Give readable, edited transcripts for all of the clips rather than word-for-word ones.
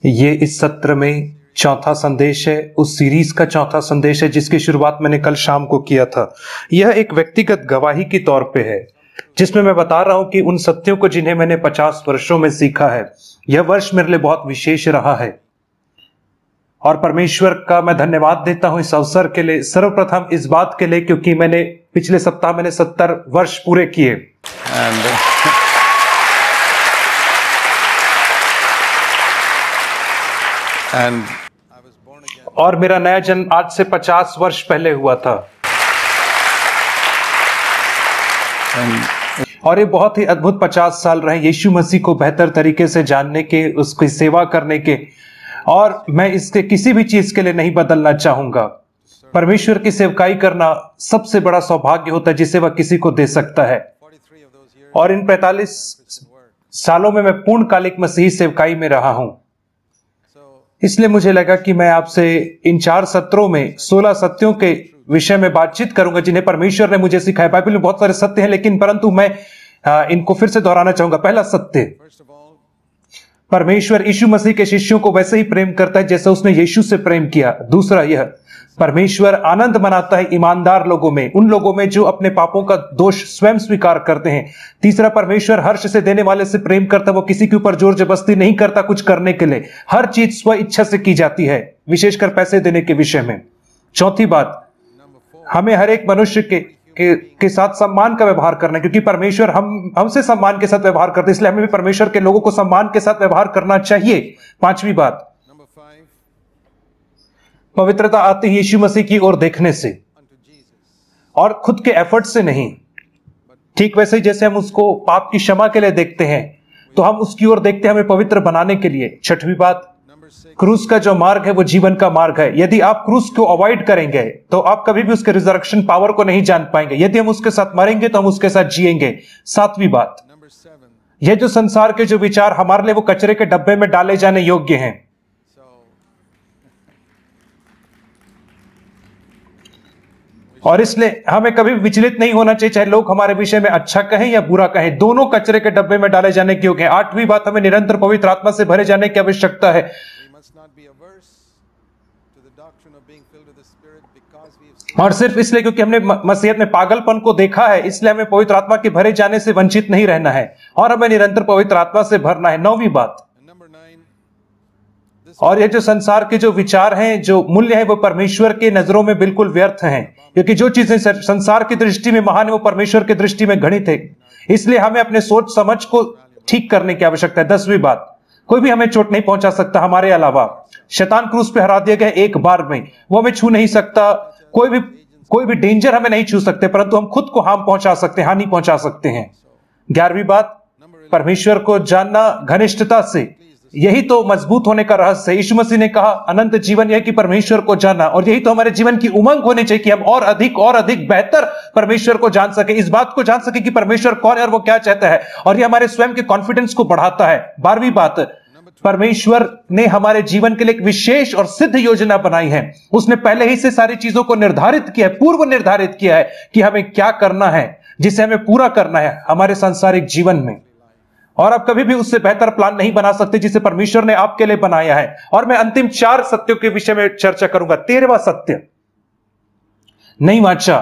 ये इस सत्र में चौथा संदेश है, उस सीरीज का चौथा संदेश है जिसकी शुरुआत मैंने कल शाम को किया था। यह एक व्यक्तिगत गवाही के तौर पे है जिसमें मैं बता रहा हूं कि उन सत्यों को जिन्हें मैंने 50 वर्षों में सीखा है। यह वर्ष मेरे लिए बहुत विशेष रहा है और परमेश्वर का मैं धन्यवाद देता हूं इस अवसर के लिए। सर्वप्रथम इस बात के लिए क्योंकि मैंने पिछले सप्ताह 70 वर्ष पूरे किए और मेरा नया जन्म आज से 50 वर्ष पहले हुआ था। और ये बहुत ही अद्भुत 50 साल रहे यीशु मसीह को बेहतर तरीके से जानने के, उसकी सेवा करने के, और मैं इसके किसी भी चीज के लिए नहीं बदलना चाहूंगा। परमेश्वर की सेवकाई करना सबसे बड़ा सौभाग्य होता है जिसे वह किसी को दे सकता है। और इन 45 सालों में मैं पूर्णकालिक मसीही सेवकाई में रहा हूं। इसलिए मुझे लगा कि मैं आपसे इन 4 सत्रों में 16 सत्यों के विषय में बातचीत करूंगा जिन्हें परमेश्वर ने मुझे सिखाया। बाइबल में बहुत सारे सत्य हैं लेकिन परंतु मैं इनको फिर से दोहराना चाहूंगा। पहला सत्य, परमेश्वर यीशु मसीह के शिष्यों को वैसे ही प्रेम करता है जैसे उसने यीशु से प्रेम किया। दूसरा यह, परमेश्वर आनंद मनाता है ईमानदार लोगों में, उन लोगों में जो अपने पापों का दोष स्वयं स्वीकार करते हैं। तीसरा, परमेश्वर हर्ष से देने वाले से प्रेम करता है, वो किसी के ऊपर जोर जबरदस्ती नहीं करता कुछ करने के लिए। हर चीज स्व इच्छा से की जाती है, विशेषकर पैसे देने के विषय में। चौथी बात, हमें हर एक मनुष्य के साथ सम्मान का व्यवहार करना, क्योंकि परमेश्वर हमसे सम्मान के साथ व्यवहार करते, इसलिए हमें भी परमेश्वर के लोगों को सम्मान के साथ व्यवहार करना चाहिए। पांचवी बात, पवित्रता आती है यीशु मसीह की ओर देखने से और खुद के एफर्ट से नहीं। ठीक वैसे ही जैसे हम उसको पाप की क्षमा के लिए देखते हैं तो हम उसकी ओर देखते हैं हमें पवित्र बनाने के लिए। छठवीं बात, क्रूस का जो मार्ग है वो जीवन का मार्ग है। यदि आप क्रूस को अवॉइड करेंगे तो आप कभी भी उसके रिजरेक्शन पावर को नहीं जान पाएंगे। यदि हम उसके साथ मरेंगे तो हम उसके साथ जिएंगे। सातवीं बात, यह जो संसार के जो विचार हमारे लिए वो कचरे के डब्बे में डाले जाने योग्य हैं। और इसलिए हमें कभी भी विचलित नहीं होना चाहिए, चाहे लोग हमारे विषय में अच्छा कहें या बुरा कहें, दोनों कचरे के डब्बे में डाले जाने के योग्य हैं। आठवीं बात, हमें निरंतर पवित्र आत्मा से भरे जाने की आवश्यकता है। और सिर्फ इसलिए क्योंकि हमने मसीहत में पागलपन को देखा है, इसलिए हमें पवित्र आत्मा के भरे जाने से वंचित नहीं रहना है और हमें निरंतर पवित्र आत्मा से भरना है। नौवीं बात, और ये जो संसार के जो विचार हैं, जो मूल्य है, वो परमेश्वर के नजरों में बिल्कुल व्यर्थ हैं, क्योंकि जो चीजें संसार की दृष्टि में महान है वो परमेश्वर की दृष्टि में घृणित है। इसलिए हमें अपने सोच समझ को ठीक करने की आवश्यकता है। 10वीं बात, कोई भी हमें चोट नहीं पहुंचा सकता हमारे अलावा। शैतान क्रूस पे हरा दिया गया एक बार में, वो हमें छू नहीं सकता। कोई भी डेंजर हमें नहीं छू सकते, परंतु हम खुद को हानि पहुंचा सकते हैं। 11वीं बात, परमेश्वर को जानना घनिष्ठता से, यही तो मजबूत होने का रहस्य है। यीशु मसीह ने कहा अनंत जीवन यह कि परमेश्वर को जानना, और यही तो हमारे जीवन की उमंग होनी चाहिए कि हम और अधिक बेहतर परमेश्वर को जान सके, इस बात को जान सके कि परमेश्वर कौन है और वो क्या चाहता है, और ये हमारे स्वयं के कॉन्फिडेंस को बढ़ाता है। 12वीं बात, परमेश्वर ने हमारे जीवन के लिए एक विशेष और सिद्ध योजना बनाई है। उसने पहले ही से सारी चीजों को निर्धारित किया है, पूर्व निर्धारित किया है कि हमें क्या करना है, जिसे हमें पूरा करना है हमारे सांसारिक जीवन में। और आप कभी भी उससे बेहतर प्लान नहीं बना सकते जिसे परमेश्वर ने आपके लिए बनाया है। और मैं अंतिम 4 सत्यों के विषय में चर्चा करूंगा। 13वां सत्य, नई वाचा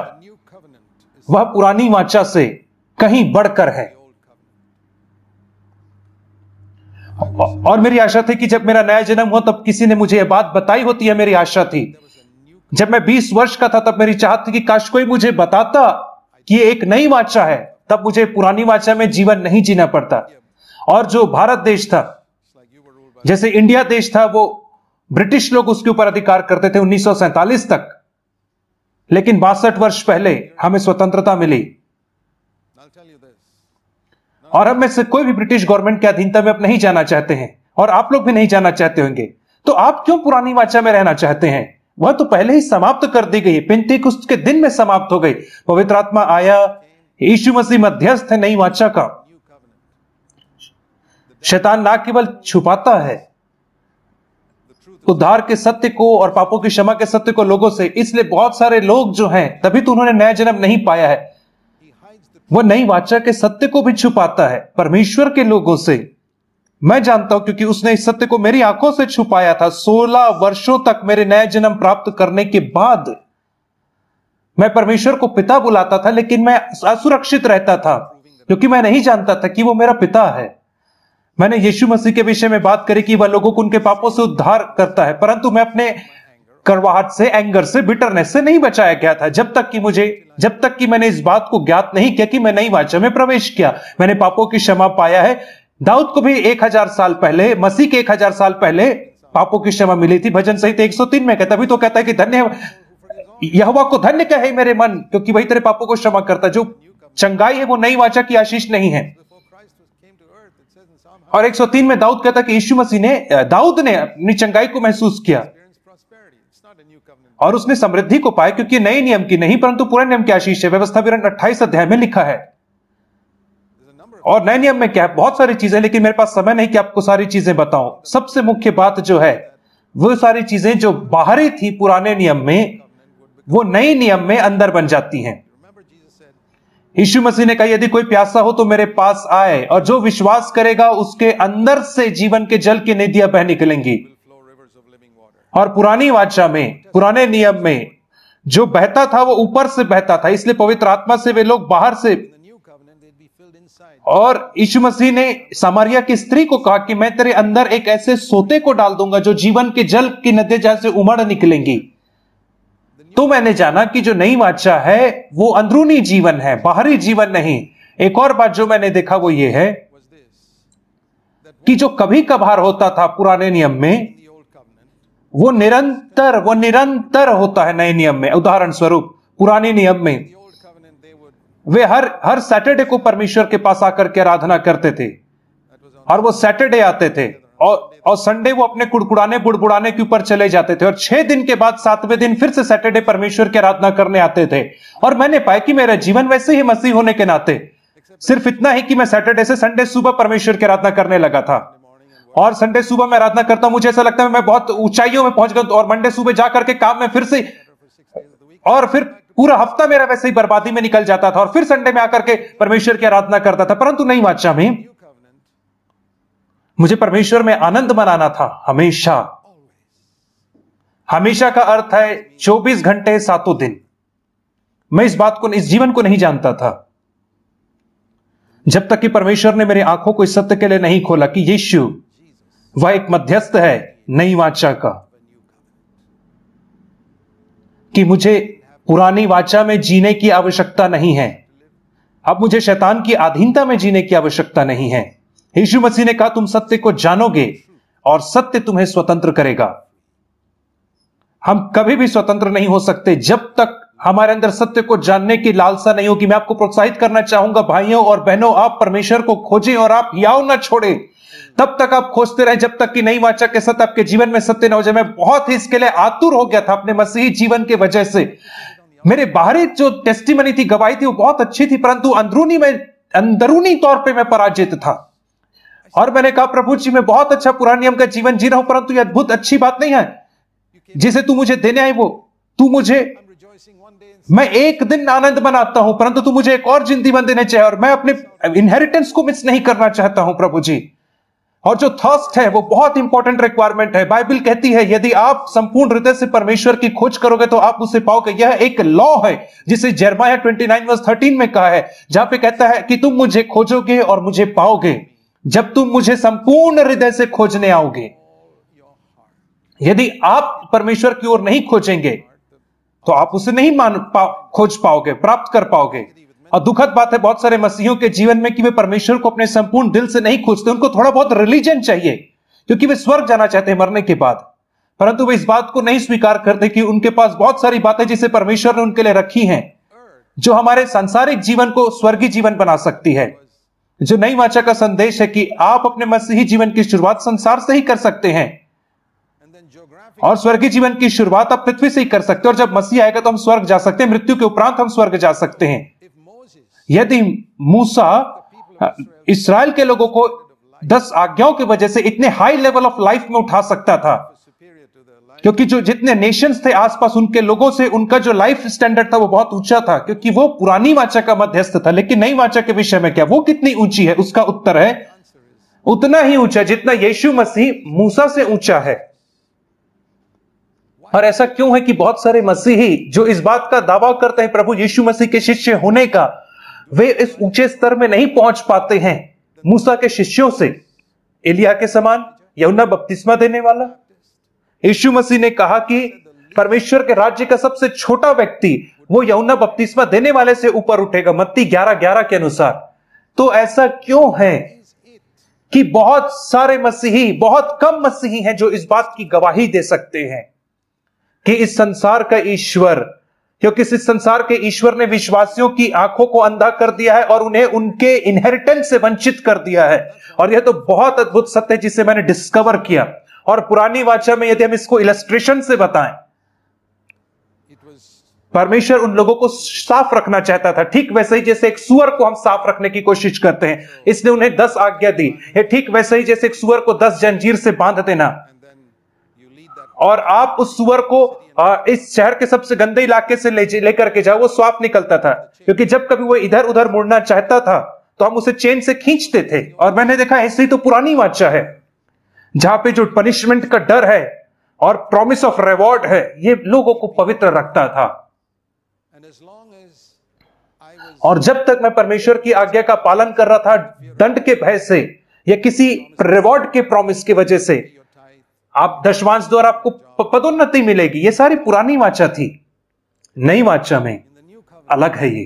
वह पुरानी वाचा से कहीं बढ़कर है। और मेरी आशा थी कि जब मेरा नया जन्म हुआ तब किसी ने मुझे यह बात बताई होती है। मेरी आशा थी, जब मैं 20 वर्ष का था तब मेरी चाहत थी कि काश कोई मुझे बताता कि ये एक नई वाचा है, तब मुझे पुरानी वाचा में जीवन नहीं जीना पड़ता। और जो भारत देश था, जैसे इंडिया देश था, वो ब्रिटिश लोग उसके ऊपर अधिकार करते थे 1947 तक, लेकिन 62 वर्ष पहले हमें स्वतंत्रता मिली। और हम में से कोई भी ब्रिटिश गवर्नमेंट के अधीनता में अब नहीं जाना चाहते हैं, और आप लोग भी नहीं जाना चाहते होंगे। तो आप क्यों पुरानी वाचा में रहना चाहते हैं? वह तो पहले ही समाप्त कर दी गई, पेंतीकुस्त के दिन में समाप्त हो गई। पवित्र आत्मा आया, यीशु मसीह मध्यस्थ है नई वाचा का। शैतान ना केवल छुपाता है उद्धार के सत्य को और पापों की क्षमा के सत्य को लोगों से, इसलिए बहुत सारे लोग जो हैं तभी तो उन्होंने नया जन्म नहीं पाया है। वो नई वाचा के सत्य को भी छुपाता है परमेश्वर के लोगों से। मैं जानता हूं क्योंकि उसने इस सत्य को मेरी आंखों से छुपाया था। 16 वर्षों तक मेरे नया जन्म प्राप्त करने के बाद मैं परमेश्वर को पिता बुलाता था, लेकिन मैं असुरक्षित रहता था क्योंकि मैं नहीं जानता था कि वो मेरा पिता है। मैंने यीशु मसीह के विषय में बात करी कि वह लोगों को उनके पापों से उद्धार करता है, परंतु मैं अपने कड़वाहट से, एंगर से, बिटरनेस से नहीं बचाया गया था जब तक कि मैंने इस बात को ज्ञात नहीं किया कि मैं नई वाचा में प्रवेश किया। मैंने पापों की क्षमा पाया है। दाऊद को भी 1000 साल पहले, मसीह के 1000 साल पहले पापों की क्षमा मिली थी। भजन संहिता 103 में कहता, अभी तो कहता है कि धन्य यहोवा को धन्य कहे मेरे मन, क्योंकि वही तेरे पापों को क्षमा करता है। जो चंगाई है वो नई वाचा की आशीष नहीं है। और 103 में दाऊद कहता कि यीशु मसीह ने, दाऊद ने अपनी चंगाई को महसूस किया और उसने समृद्धि को पाया, क्योंकि नए नियम की नहीं परंतु पुराने नियम की आशीष है। व्यवस्था विवरण 28 अध्याय में लिखा है। और नए नियम में क्या है, बहुत सारी चीजें, लेकिन मेरे पास समय नहीं कि आपको सारी चीजें बताऊं। सबसे मुख्य बात जो है, वो सारी चीजें जो बाहरी थी पुराने नियम में, वो नए नियम में अंदर बन जाती हैं। यीशु मसीह ने कहा, यदि कोई प्यासा हो तो मेरे पास आए, और जो विश्वास करेगा उसके अंदर से जीवन के जल की नदियां बह निकलेंगी। और पुरानी वाचा में, पुराने नियम में जो बहता था वो ऊपर से बहता था, इसलिए पवित्र आत्मा से वे लोग बाहर से। और यीशु मसीह ने सामरिया की स्त्री को कहा कि मैं तेरे अंदर एक ऐसे सोते को डाल दूंगा जो जीवन के जल की नदियां जैसे उमड़ निकलेंगी। तो मैंने जाना कि जो नई वाचा है वो अंदरूनी जीवन है, बाहरी जीवन नहीं। एक और बात जो मैंने देखा वो ये है कि जो कभी कभार होता था पुराने नियम में, वो निरंतर होता है नए नियम में। उदाहरण स्वरूप, पुराने नियम में वे हर सैटरडे को परमेश्वर के पास आकर के आराधना करते थे, और वो सैटरडे आते थे और संडे वो अपने कुड़कुड़ाने बुड़बुड़ाने के ऊपर चले जाते थे, और 6 दिन के बाद 7वें दिन फिर से सैटरडे परमेश्वर की आराधना करने आते थे। और मैंने पाया कि मेरा जीवन वैसे ही मसीह होने के नाते, सिर्फ इतना ही कि मैं सैटरडे से संडे सुबह परमेश्वर की आराधना करने लगा था। और संडे सुबह मैं आराधना करता हूं, मुझे ऐसा लगता है मैं बहुत ऊंचाइयों में पहुंच गया, और मंडे सुबह जाकर के काम में फिर से, और फिर पूरा हफ्ता मेरा वैसे ही बर्बादी में निकल जाता था, और फिर संडे में आकर के परमेश्वर की आराधना करता था। परंतु नई वाचा में मुझे परमेश्वर में आनंद मनाना था हमेशा। हमेशा का अर्थ है 24 घंटे 7 दिन। मैं इस बात को, इस जीवन को नहीं जानता था जब तक कि परमेश्वर ने मेरी आंखों को इस सत्य के लिए नहीं खोला कि यीशु वह एक मध्यस्थ है नई वाचा का, कि मुझे पुरानी वाचा में जीने की आवश्यकता नहीं है। अब मुझे शैतान की अधीनता में जीने की आवश्यकता नहीं है। यीशु मसीह ने कहा, तुम सत्य को जानोगे और सत्य तुम्हें स्वतंत्र करेगा। हम कभी भी स्वतंत्र नहीं हो सकते जब तक हमारे अंदर सत्य को जानने की लालसा नहीं होगी। मैं आपको प्रोत्साहित करना चाहूंगा भाइयों और बहनों, आप परमेश्वर को खोजें और आप हियाव ना छोड़ें। तब तक आप खोजते रहे जब तक कि नई वाचा के सत्य आपके जीवन में सत्य ना हो जाए। मैं बहुत ही इसके लिए आतुर हो गया था अपने मसीही जीवन के वजह से। मेरे बाहरी जो टेस्टिमनी थी, गवाही थी, वो बहुत अच्छी थी, परंतु अंदरूनी तौर पे मैं पराजित था। और मैंने कहा, प्रभु जी मैं बहुत अच्छा पुराने नियम का जीवन जी रहा हूं, परंतु यह अद्भुत अच्छी बात नहीं है जिसे तू मुझे देने आई। वो तू मुझे, मैं एक दिन आनंद मनाता हूं, परंतु तू मुझे एक और जिंदगी देने चाहिए, और मैं अपने इनहेरिटेंस को मिस नहीं करना चाहता हूं प्रभु जी। और जो थर्स्ट है वो बहुत इंपॉर्टेंट रिक्वायरमेंट है। बाइबल कहती है यदि आप संपूर्ण हृदय से परमेश्वर की खोज करोगे तो आप उसे पाओगे। यह एक लॉ है जिसे यिर्मयाह 29:13 में कहा है, जहां पे कहता है कि तुम मुझे खोजोगे और मुझे पाओगे जब तुम मुझे संपूर्ण हृदय से खोजने आओगे। यदि आप परमेश्वर की ओर नहीं खोजेंगे तो आप उसे नहीं खोज पाओगे, प्राप्त कर पाओगे। और दुखद बात है बहुत सारे मसीहियों के जीवन में कि वे परमेश्वर को अपने संपूर्ण दिल से नहीं खोजते। उनको थोड़ा बहुत रिलीजन चाहिए क्योंकि वे स्वर्ग जाना चाहते हैं मरने के बाद, परंतु वे इस बात को नहीं स्वीकार करते कि उनके पास बहुत सारी बातें जिसे परमेश्वर ने उनके लिए रखी हैं, जो हमारे सांसारिक जीवन को स्वर्गीय जीवन बना सकती है। जो नई वाचा का संदेश है कि आप अपने मसीही जीवन की शुरुआत संसार से ही कर सकते हैं, और स्वर्गीय जीवन की शुरुआत आप पृथ्वी से ही कर सकते हैं। और जब मसीह आएगा तो हम स्वर्ग जा सकते हैं, मृत्यु के उपरांत हम स्वर्ग जा सकते हैं। यदि मूसा इस्राएल के लोगों को 10 आज्ञाओं की वजह से इतने हाई लेवल ऑफ लाइफ में उठा सकता था, क्योंकि जो जितने नेशंस थे आसपास उनके लोगों से उनका जो लाइफ स्टैंडर्ड था वो बहुत ऊंचा था, क्योंकि वो पुरानी वाचा का मध्यस्थ था। लेकिन नई वाचा के विषय में क्या, वो कितनी ऊंची है? उसका उत्तर है उतना ही ऊंचा जितना यीशु मसीह मूसा से ऊंचा है। और ऐसा क्यों है कि बहुत सारे मसीही जो इस बात का दावा करते हैं प्रभु यीशु मसीह के शिष्य होने का, वे इस ऊंचे स्तर में नहीं पहुंच पाते हैं मूसा के शिष्यों से, एलिया के समान, यूहन्ना बपतिस्मा देने वाला। यीशु मसीह ने कहा कि परमेश्वर के राज्य का सबसे छोटा व्यक्ति वो यूहन्ना बपतिस्मा देने वाले से ऊपर उठेगा, मत्ती 11:11 के अनुसार। तो ऐसा क्यों है कि बहुत सारे मसीही, बहुत कम मसीही हैं जो इस बात की गवाही दे सकते हैं कि इस संसार का ईश्वर, क्योंकि इस संसार के ईश्वर ने विश्वासियों की आंखों को अंधा कर दिया है और उन्हें उनके इनहेरिटेंस से वंचित कर दिया है। और यह तो बहुत अद्भुत सत्य है जिसे मैंने डिस्कवर किया। और पुरानी वाचा में यदि हम इसको इलस्ट्रेशन से बताएं, परमेश्वर उन लोगों को साफ रखना चाहता था, ठीक वैसे ही जैसे एक सुअर को हम साफ रखने की कोशिश करते हैं, इसने उन्हें 10 आज्ञा दी। ये ठीक वैसे ही जैसे एक सुअर को 10 जंजीर से बांध देना, और आप उस सुअर को इस शहर के सबसे गंदे इलाके से लेकर के जाओ, वो स्वाप निकलता था, क्योंकि जब कभी वो इधर उधर मुड़ना चाहता था तो हम उसे चेन से खींचते थे। और मैंने देखा ऐसे ही तो पुरानी वाचा है, जहां पे जो पनिशमेंट का डर है और प्रॉमिस ऑफ रिवॉर्ड है, ये लोगों को पवित्र रखता था। और जब तक मैं परमेश्वर की आज्ञा का पालन कर रहा था, दंड के भय से या किसी रिवॉर्ड के प्रॉमिस की वजह से, आप दशमांश द्वारा आपको पदोन्नति मिलेगी, ये सारी पुरानी वाचा थी। नई वाचा में अलग है। ये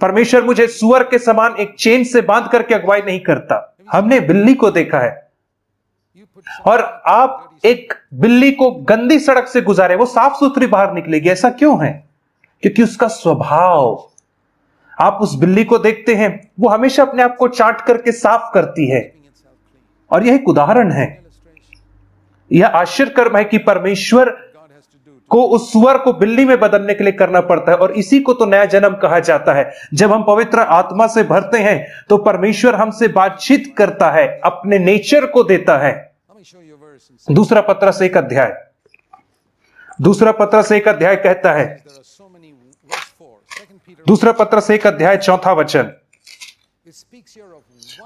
परमेश्वर मुझे सुअर के समान एक चेन से बांध करके अगुवाई नहीं करता। हमने बिल्ली को देखा है, और आप एक बिल्ली को गंदी सड़क से गुजारे, वो साफ सुथरी बाहर निकलेगी। ऐसा क्यों है? क्योंकि उसका स्वभाव, आप उस बिल्ली को देखते हैं, वो हमेशा अपने आप को चाट करके साफ करती है। और यह एक उदाहरण है। यह आश्चर्यकर्म है कि परमेश्वर को उस सुअर को बिल्ली में बदलने के लिए करना पड़ता है। और इसी को तो नया जन्म कहा जाता है। जब हम पवित्र आत्मा से भरते हैं तो परमेश्वर हमसे बातचीत करता है, अपने नेचर को देता है। दूसरा पत्रस 1 अध्याय, दूसरा पत्रस 1 अध्याय कहता है, दूसरा पत्रस 1 अध्याय 4 वचन,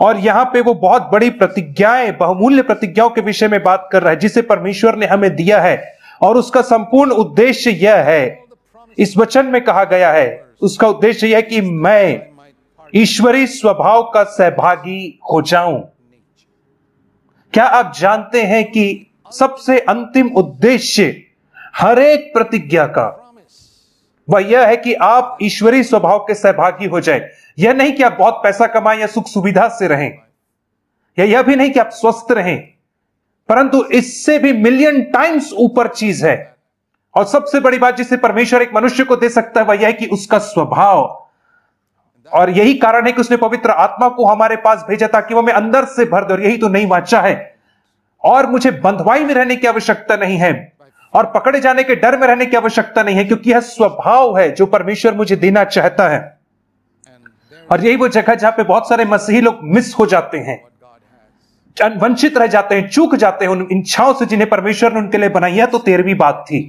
और यहां पे वो बहुत बड़ी प्रतिज्ञाएं, बहुमूल्य प्रतिज्ञाओं के विषय में बात कर रहा है जिसे परमेश्वर ने हमें दिया है। और उसका संपूर्ण उद्देश्य यह है, इस वचन में कहा गया है, उसका उद्देश्य यह है कि मैं ईश्वरीय स्वभाव का सहभागी हो जाऊं। क्या आप जानते हैं कि सबसे अंतिम उद्देश्य हर एक प्रतिज्ञा का वह यह है कि आप ईश्वरीय स्वभाव के सहभागी हो जाए। यह नहीं कि आप बहुत पैसा कमाएं या सुख सुविधा से रहें, या यह भी नहीं कि आप स्वस्थ रहें, परंतु इससे भी मिलियन टाइम्स ऊपर चीज है। और सबसे बड़ी बात जिसे परमेश्वर एक मनुष्य को दे सकता है वह यह है कि उसका स्वभाव। और यही कारण है कि उसने पवित्र आत्मा को हमारे पास भेजा ताकि वो हमें अंदर से भर दे। और यही तो नई वाचा है। और मुझे बंधुआई में रहने की आवश्यकता नहीं है और पकड़े जाने के डर में रहने की आवश्यकता नहीं है, क्योंकि यह स्वभाव है जो परमेश्वर मुझे देना चाहता है। और यही वो जगह जहां पे बहुत सारे मसीही लोग मिस हो जाते हैं, वंचित रह जाते हैं, चूक जाते हैं उन इच्छाओं से जिन्हें परमेश्वर ने उनके लिए बनाई है। तो 13वीं बात थी।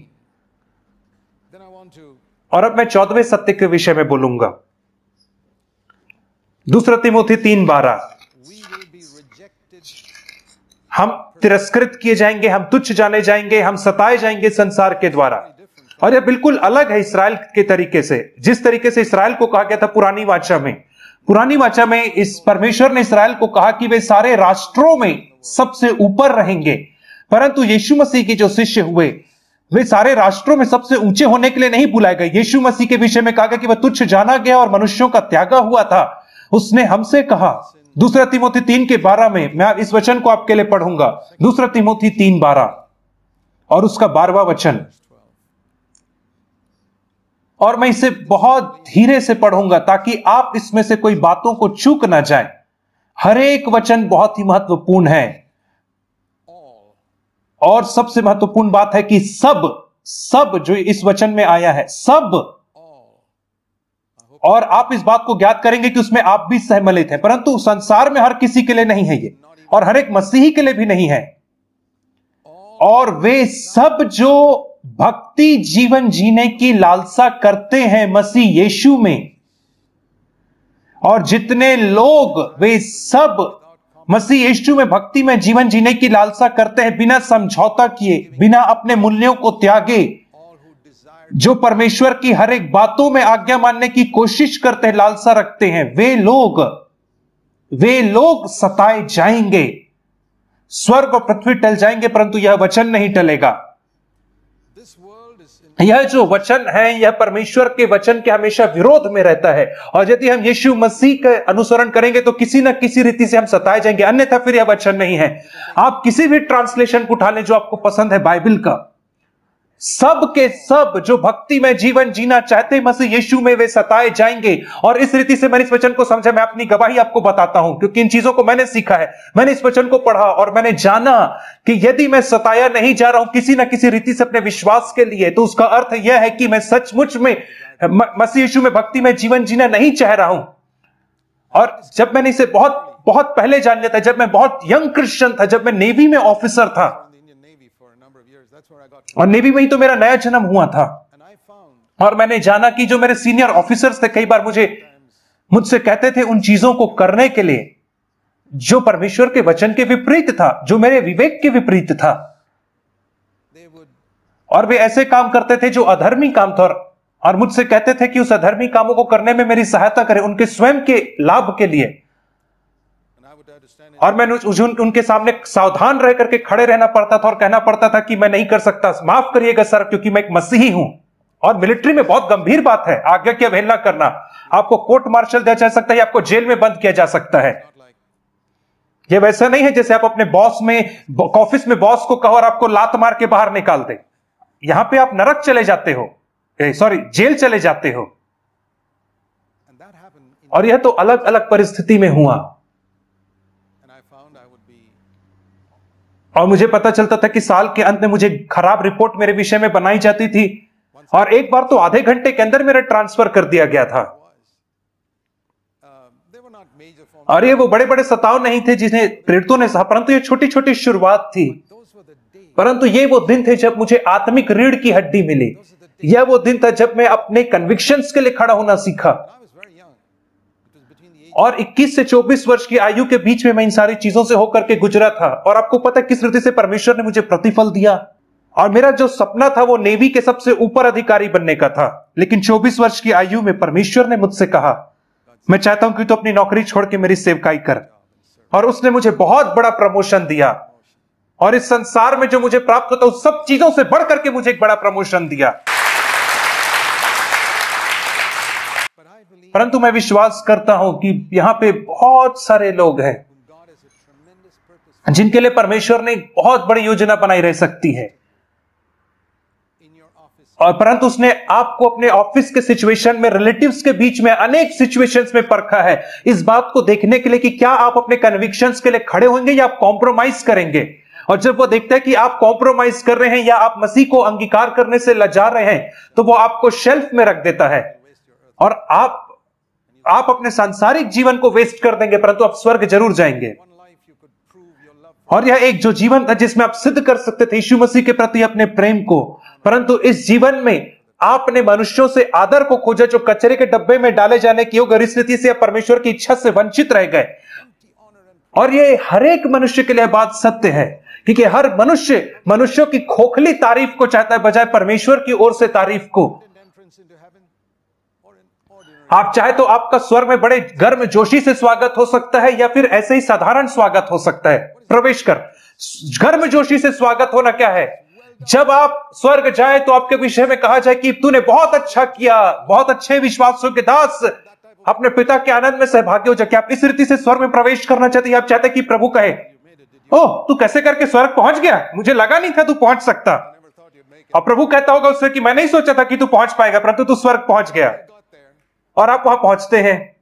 और अब मैं 14वें सत्य के विषय में बोलूंगा। दूसरा तिमोथी 3:12, हम तिरस्कृत किए जाएंगे, हम तुच्छ जाने जाएंगे, हम सताए जाएंगे संसार के द्वारा। और यह बिल्कुल अलग है इसराइल के तरीके से, जिस तरीके से इसराइल को कहा गया था पुरानी वाचा में। पुरानी वाचा में इस परमेश्वर ने इसराइल को कहा कि वे सारे राष्ट्रों में सबसे ऊपर रहेंगे, परंतु यीशु मसीह के जो शिष्य हुए वे सारे राष्ट्रों में सबसे ऊंचे होने के लिए नहीं बुलाए गए। यीशु मसीह के विषय में कहा गया कि वह तुच्छ जाना गया और मनुष्यों का त्यागा हुआ था। उसने हमसे कहा, दूसरा तिमोथी 3:12 में, मैं इस वचन को आपके लिए पढ़ूंगा, दूसरा तिमोथी 3:12 और उसका 12वां वचन। और मैं इसे बहुत धीरे से पढ़ूंगा ताकि आप इसमें से कोई बातों को चूक ना जाए। हर एक वचन बहुत ही महत्वपूर्ण है। और सबसे महत्वपूर्ण बात है कि सब जो इस वचन में आया है, सब, और आप इस बात को ज्ञात करेंगे कि उसमें आप भी सहमलित हैं, परंतु संसार में हर किसी के लिए नहीं है ये, और हर एक मसीही के लिए भी नहीं है। और वे सब जो भक्ति जीवन जीने की लालसा करते हैं मसीह यीशु में, और जितने लोग वे सब मसीह यीशु में भक्ति में जीवन जीने की लालसा करते हैं, बिना समझौता किए, बिना अपने मूल्यों को त्यागे, जो परमेश्वर की हर एक बातों में आज्ञा मानने की कोशिश करते हैं, लालसा रखते हैं, वे लोग सताए जाएंगे। स्वर्ग और पृथ्वी टल जाएंगे परंतु यह वचन नहीं टलेगा। यह जो वचन है यह परमेश्वर के वचन के हमेशा विरोध में रहता है, और यदि हम यीशु मसीह का अनुसरण करेंगे तो किसी न किसी रीति से हम सताए जाएंगे, अन्यथा फिर यह वचन नहीं है। आप किसी भी ट्रांसलेशन को उठा लें जो आपको पसंद है बाइबल का, सब के सब जो भक्ति में जीवन जीना चाहते मसीह यीशु में, वे सताए जाएंगे। और इस रीति से मैंने इस वचन को समझा, मैं अपनी गवाही आपको बताता हूं, क्योंकि इन चीजों को मैंने सीखा है। मैंने इस वचन को पढ़ा और मैंने जाना कि यदि मैं सताया नहीं जा रहा हूं किसी न किसी रीति से अपने विश्वास के लिए, तो उसका अर्थ यह है कि मैं सचमुच में मसीह यीशु में भक्ति में जीवन जीना नहीं चाह रहा हूं। और जब मैंने इसे बहुत बहुत पहले जान लिया था, जब मैं बहुत यंग क्रिश्चियन था, जब मैं नेवी में ऑफिसर था, और नेवी में ही तो मेरा नया जन्म हुआ था, और मैंने जाना कि जो मेरे सीनियर ऑफिसर्स थे कई बार मुझसे कहते थे उन चीजों को करने के लिए जो परमेश्वर के वचन के विपरीत था, जो मेरे विवेक के विपरीत था, और वे ऐसे काम करते थे जो अधर्मी काम था, और मुझसे कहते थे कि उस अधर्मी कामों को करने में मेरी सहायता करें उनके स्वयं के लाभ के लिए। और मैंने उनके सामने सावधान रह करके खड़े रहना पड़ता था और कहना पड़ता था कि मैं नहीं कर सकता, माफ करिएगा सर, क्योंकि मैं एक मसीही हूं। और मिलिट्री में बहुत गंभीर बात है आज्ञा की अवहेलना करना, आपको कोर्ट मार्शल दिया जा सकता है, आपको जेल में बंद किया जा सकता है। यह वैसा नहीं है जैसे आप अपने बॉस में, ऑफिस में बॉस को कहो और आपको लात मार के बाहर निकाल दे। यहां पे आप नरक चले जाते हो, सॉरी जेल चले जाते हो। और यह तो अलग अलग परिस्थिति में हुआ। और मुझे पता चलता था कि साल के अंत में मुझे खराब रिपोर्ट मेरे विषय में बनाई जाती थी, और एक बार तो आधे घंटे के अंदर मेरा ट्रांसफर कर दिया गया था। और ये वो बड़े बड़े सताव नहीं थे जिन्हें प्रेरितों ने सहा, परंतु ये छोटी छोटी शुरुआत थी। परंतु ये वो दिन थे जब मुझे आत्मिक रीढ़ की हड्डी मिली। यह वो दिन था जब मैं अपने कन्विक्शंस के लिए खड़ा होना सीखा। और 21 से 24 वर्ष की आयु के बीच में मैं इन सारी चीजों से होकर के गुजरा था। और आपको पता है किस रीति से परमेश्वर ने मुझे प्रतिफल दिया। और मेरा जो सपना था वो नेवी के सबसे ऊपर अधिकारी बनने का था, लेकिन 24 वर्ष की आयु में परमेश्वर ने मुझसे कहा, मैं चाहता हूं कि तू अपनी नौकरी छोड़ के मेरी सेवकाई कर। और उसने मुझे बहुत बड़ा प्रमोशन दिया, और इस संसार में जो मुझे प्राप्त होता उस सब चीजों से बढ़ करके मुझे एक बड़ा प्रमोशन दिया। परंतु मैं विश्वास करता हूं कि यहां पे बहुत सारे लोग हैं जिनके लिए परमेश्वर ने बहुत बड़ी योजना बनाई रह सकती है, और परंतु उसने आपको अपने ऑफिस के सिचुएशन में, रिलेटिव्स के बीच में, अनेक सिचुएशंस में परखा है इस बात को देखने के लिए कि क्या आप अपने कन्विक्शंस के लिए खड़े होंगे या आप कॉम्प्रोमाइज करेंगे। और जब वो देखता है कि आप कॉम्प्रोमाइज कर रहे हैं या आप मसीह को अंगीकार करने से लजा रहे हैं, तो वो आपको शेल्फ में रख देता है और आप अपने सांसारिक जीवन को वेस्ट कर देंगे, परंतु आप स्वर्ग जरूर जाएंगे। और यह एक जो जीवन था जिसमें आप सिद्ध कर सकते थे यीशु मसीह के प्रति अपने प्रेम को, परंतु इस जीवन में आपने मनुष्यों से आदर को खोजा जो कचरे के डब्बे में डाले जाने की योग्य, इस रीति से आप परमेश्वर की इच्छा से वंचित रह गए। और ये हर एक मनुष्य के लिए बात सत्य है, क्योंकि हर मनुष्यों की खोखली तारीफ को चाहता है बजाय परमेश्वर की ओर से तारीफ को। आप चाहे तो आपका स्वर्ग में बड़े गर्म जोशी से स्वागत हो सकता है, या फिर ऐसे ही साधारण स्वागत हो सकता है। प्रवेश कर, गर्म जोशी से स्वागत होना क्या है? जब आप स्वर्ग जाए तो आपके विषय में कहा जाए कि तूने बहुत अच्छा किया, बहुत अच्छे विश्वासों के दास, अपने पिता के आनंद में सहभागी हो जाए। आप इस रीति से स्वर्ग में प्रवेश करना चाहते हैं? आप चाहते कि प्रभु कहे, ओह तू कैसे करके स्वर्ग पहुंच गया, मुझे लगा नहीं था तू पहुंच सकता। और प्रभु कहता होगा उससे कि मैं नहीं सोचा था कि तू पहुंच पाएगा, परंतु तू स्वर्ग पहुंच गया। और आप वहां पहुंचते हैं,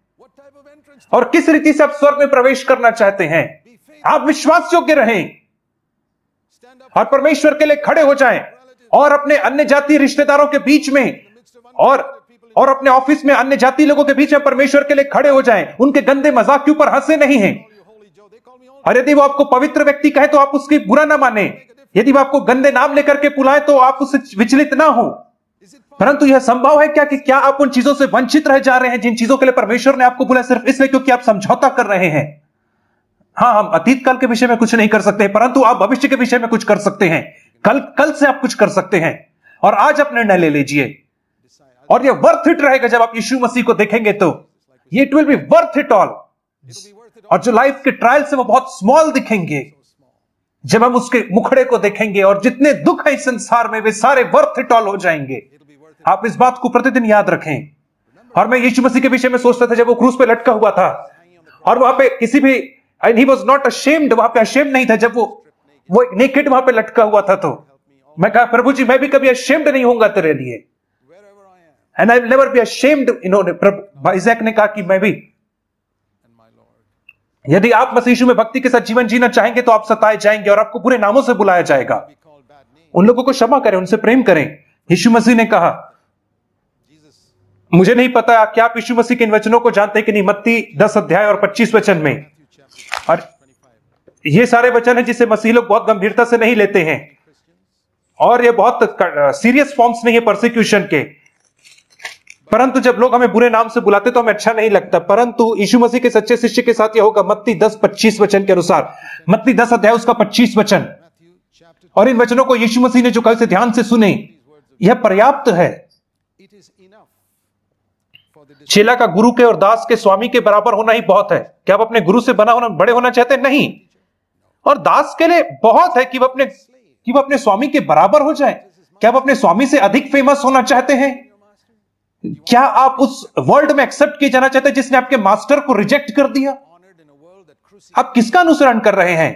और किस रीति से आप स्वर्ग में प्रवेश करना चाहते हैं? आप विश्वास योग्य रहें और परमेश्वर के लिए खड़े हो जाएं, और अपने अन्य जाति रिश्तेदारों के बीच में और अपने ऑफिस में अन्य जाति लोगों के बीच में परमेश्वर के लिए खड़े हो जाएं। उनके गंदे मजाक के ऊपर हंसे नहीं हैं। और यदि वो आपको पवित्र व्यक्ति कहे तो आप उसकी बुरा ना माने, यदि वो आपको गंदे नाम लेकर के बुलाए तो आप उससे विचलित ना हो। परंतु यह संभव है क्या कि क्या आप उन चीजों से वंचित रह जा रहे हैं जिन चीजों के लिए परमेश्वर ने आपको बुलाया, सिर्फ इसलिए क्योंकि आप समझौता कर रहे हैं? हाँ, हम अतीत काल के विषय में कुछ नहीं कर सकते, परंतु आप भविष्य के विषय में कुछ कर सकते हैं। कल से आप कुछ कर सकते हैं, और आज आप निर्णय ले लीजिए, और ये वर्थ इट रहेगा। जब आप यीशु मसीह को देखेंगे तो ये it will be worth it all. और जो लाइफ के ट्रायल से वो बहुत स्मॉल दिखेंगे, जब हम उसके मुखड़े को देखेंगे, और जितने दुख है इस संसार में वे सारे वर्थ इट ऑल हो जाएंगे। आप इस बात को प्रतिदिन याद रखें। और मैं यीशु मसीह के विषय में सोचता था, जब वो क्रूस पे लटका हुआ था, और वहां पे किसी भी and he was not ashamed, वहां पे अशेम्ड नहीं था। जब वो नेकेड वहां पे लटका हुआ था, तो मैं कहा, प्रभु जी मैं भी कभी अशेम्ड नहीं होऊंगा तेरे लिए, and I will never be ashamed. इन्होंने प्रभु आइजैक ने कहा कि मैं भी, यदि आप मसीह यीशु में भक्ति के साथ जीवन जीना चाहेंगे तो आप सताए जाएंगे और आपको बुरे नामों से बुलाया जाएगा। उन लोगों को क्षमा करें, उनसे प्रेम करें। यीशु मसीह ने कहा, मुझे नहीं पता क्या आप यीशु मसीह के इन वचनों को जानते हैं कि नहीं, मत्ती 10 अध्याय और 25 वचन में। और ये सारे वचन है जिसे मसीह लोग बहुत गंभीरता से नहीं लेते हैं, और ये बहुत सीरियस फॉर्म्स नहीं है परसिक्यूशन के। परंतु जब लोग हमें बुरे नाम से बुलाते तो हमें अच्छा नहीं लगता, परंतु यीशु मसीह के सच्चे शिष्य के साथ यह होगा। मत्ती 10:25 वचन के अनुसार, मत्ती 10 अध्याय उसका 25 वचन। और इन वचनों को यीशु मसीह ने जो कल से ध्यान से सुने, यह पर्याप्त है। चेला का गुरु के और दास के स्वामी के बराबर होना ही बहुत है। क्या आप अपने गुरु से बड़े होना चाहते हैं? नहीं। और दास के लिए बहुत है कि वो अपने स्वामी के बराबर हो जाए। क्या आप अपने स्वामी से अधिक फेमस होना चाहते हैं? क्या आप उस वर्ल्ड में एक्सेप्ट किए जाना चाहते हैं जिसने आपके मास्टर को रिजेक्ट कर दिया? आप किसका अनुसरण कर रहे हैं?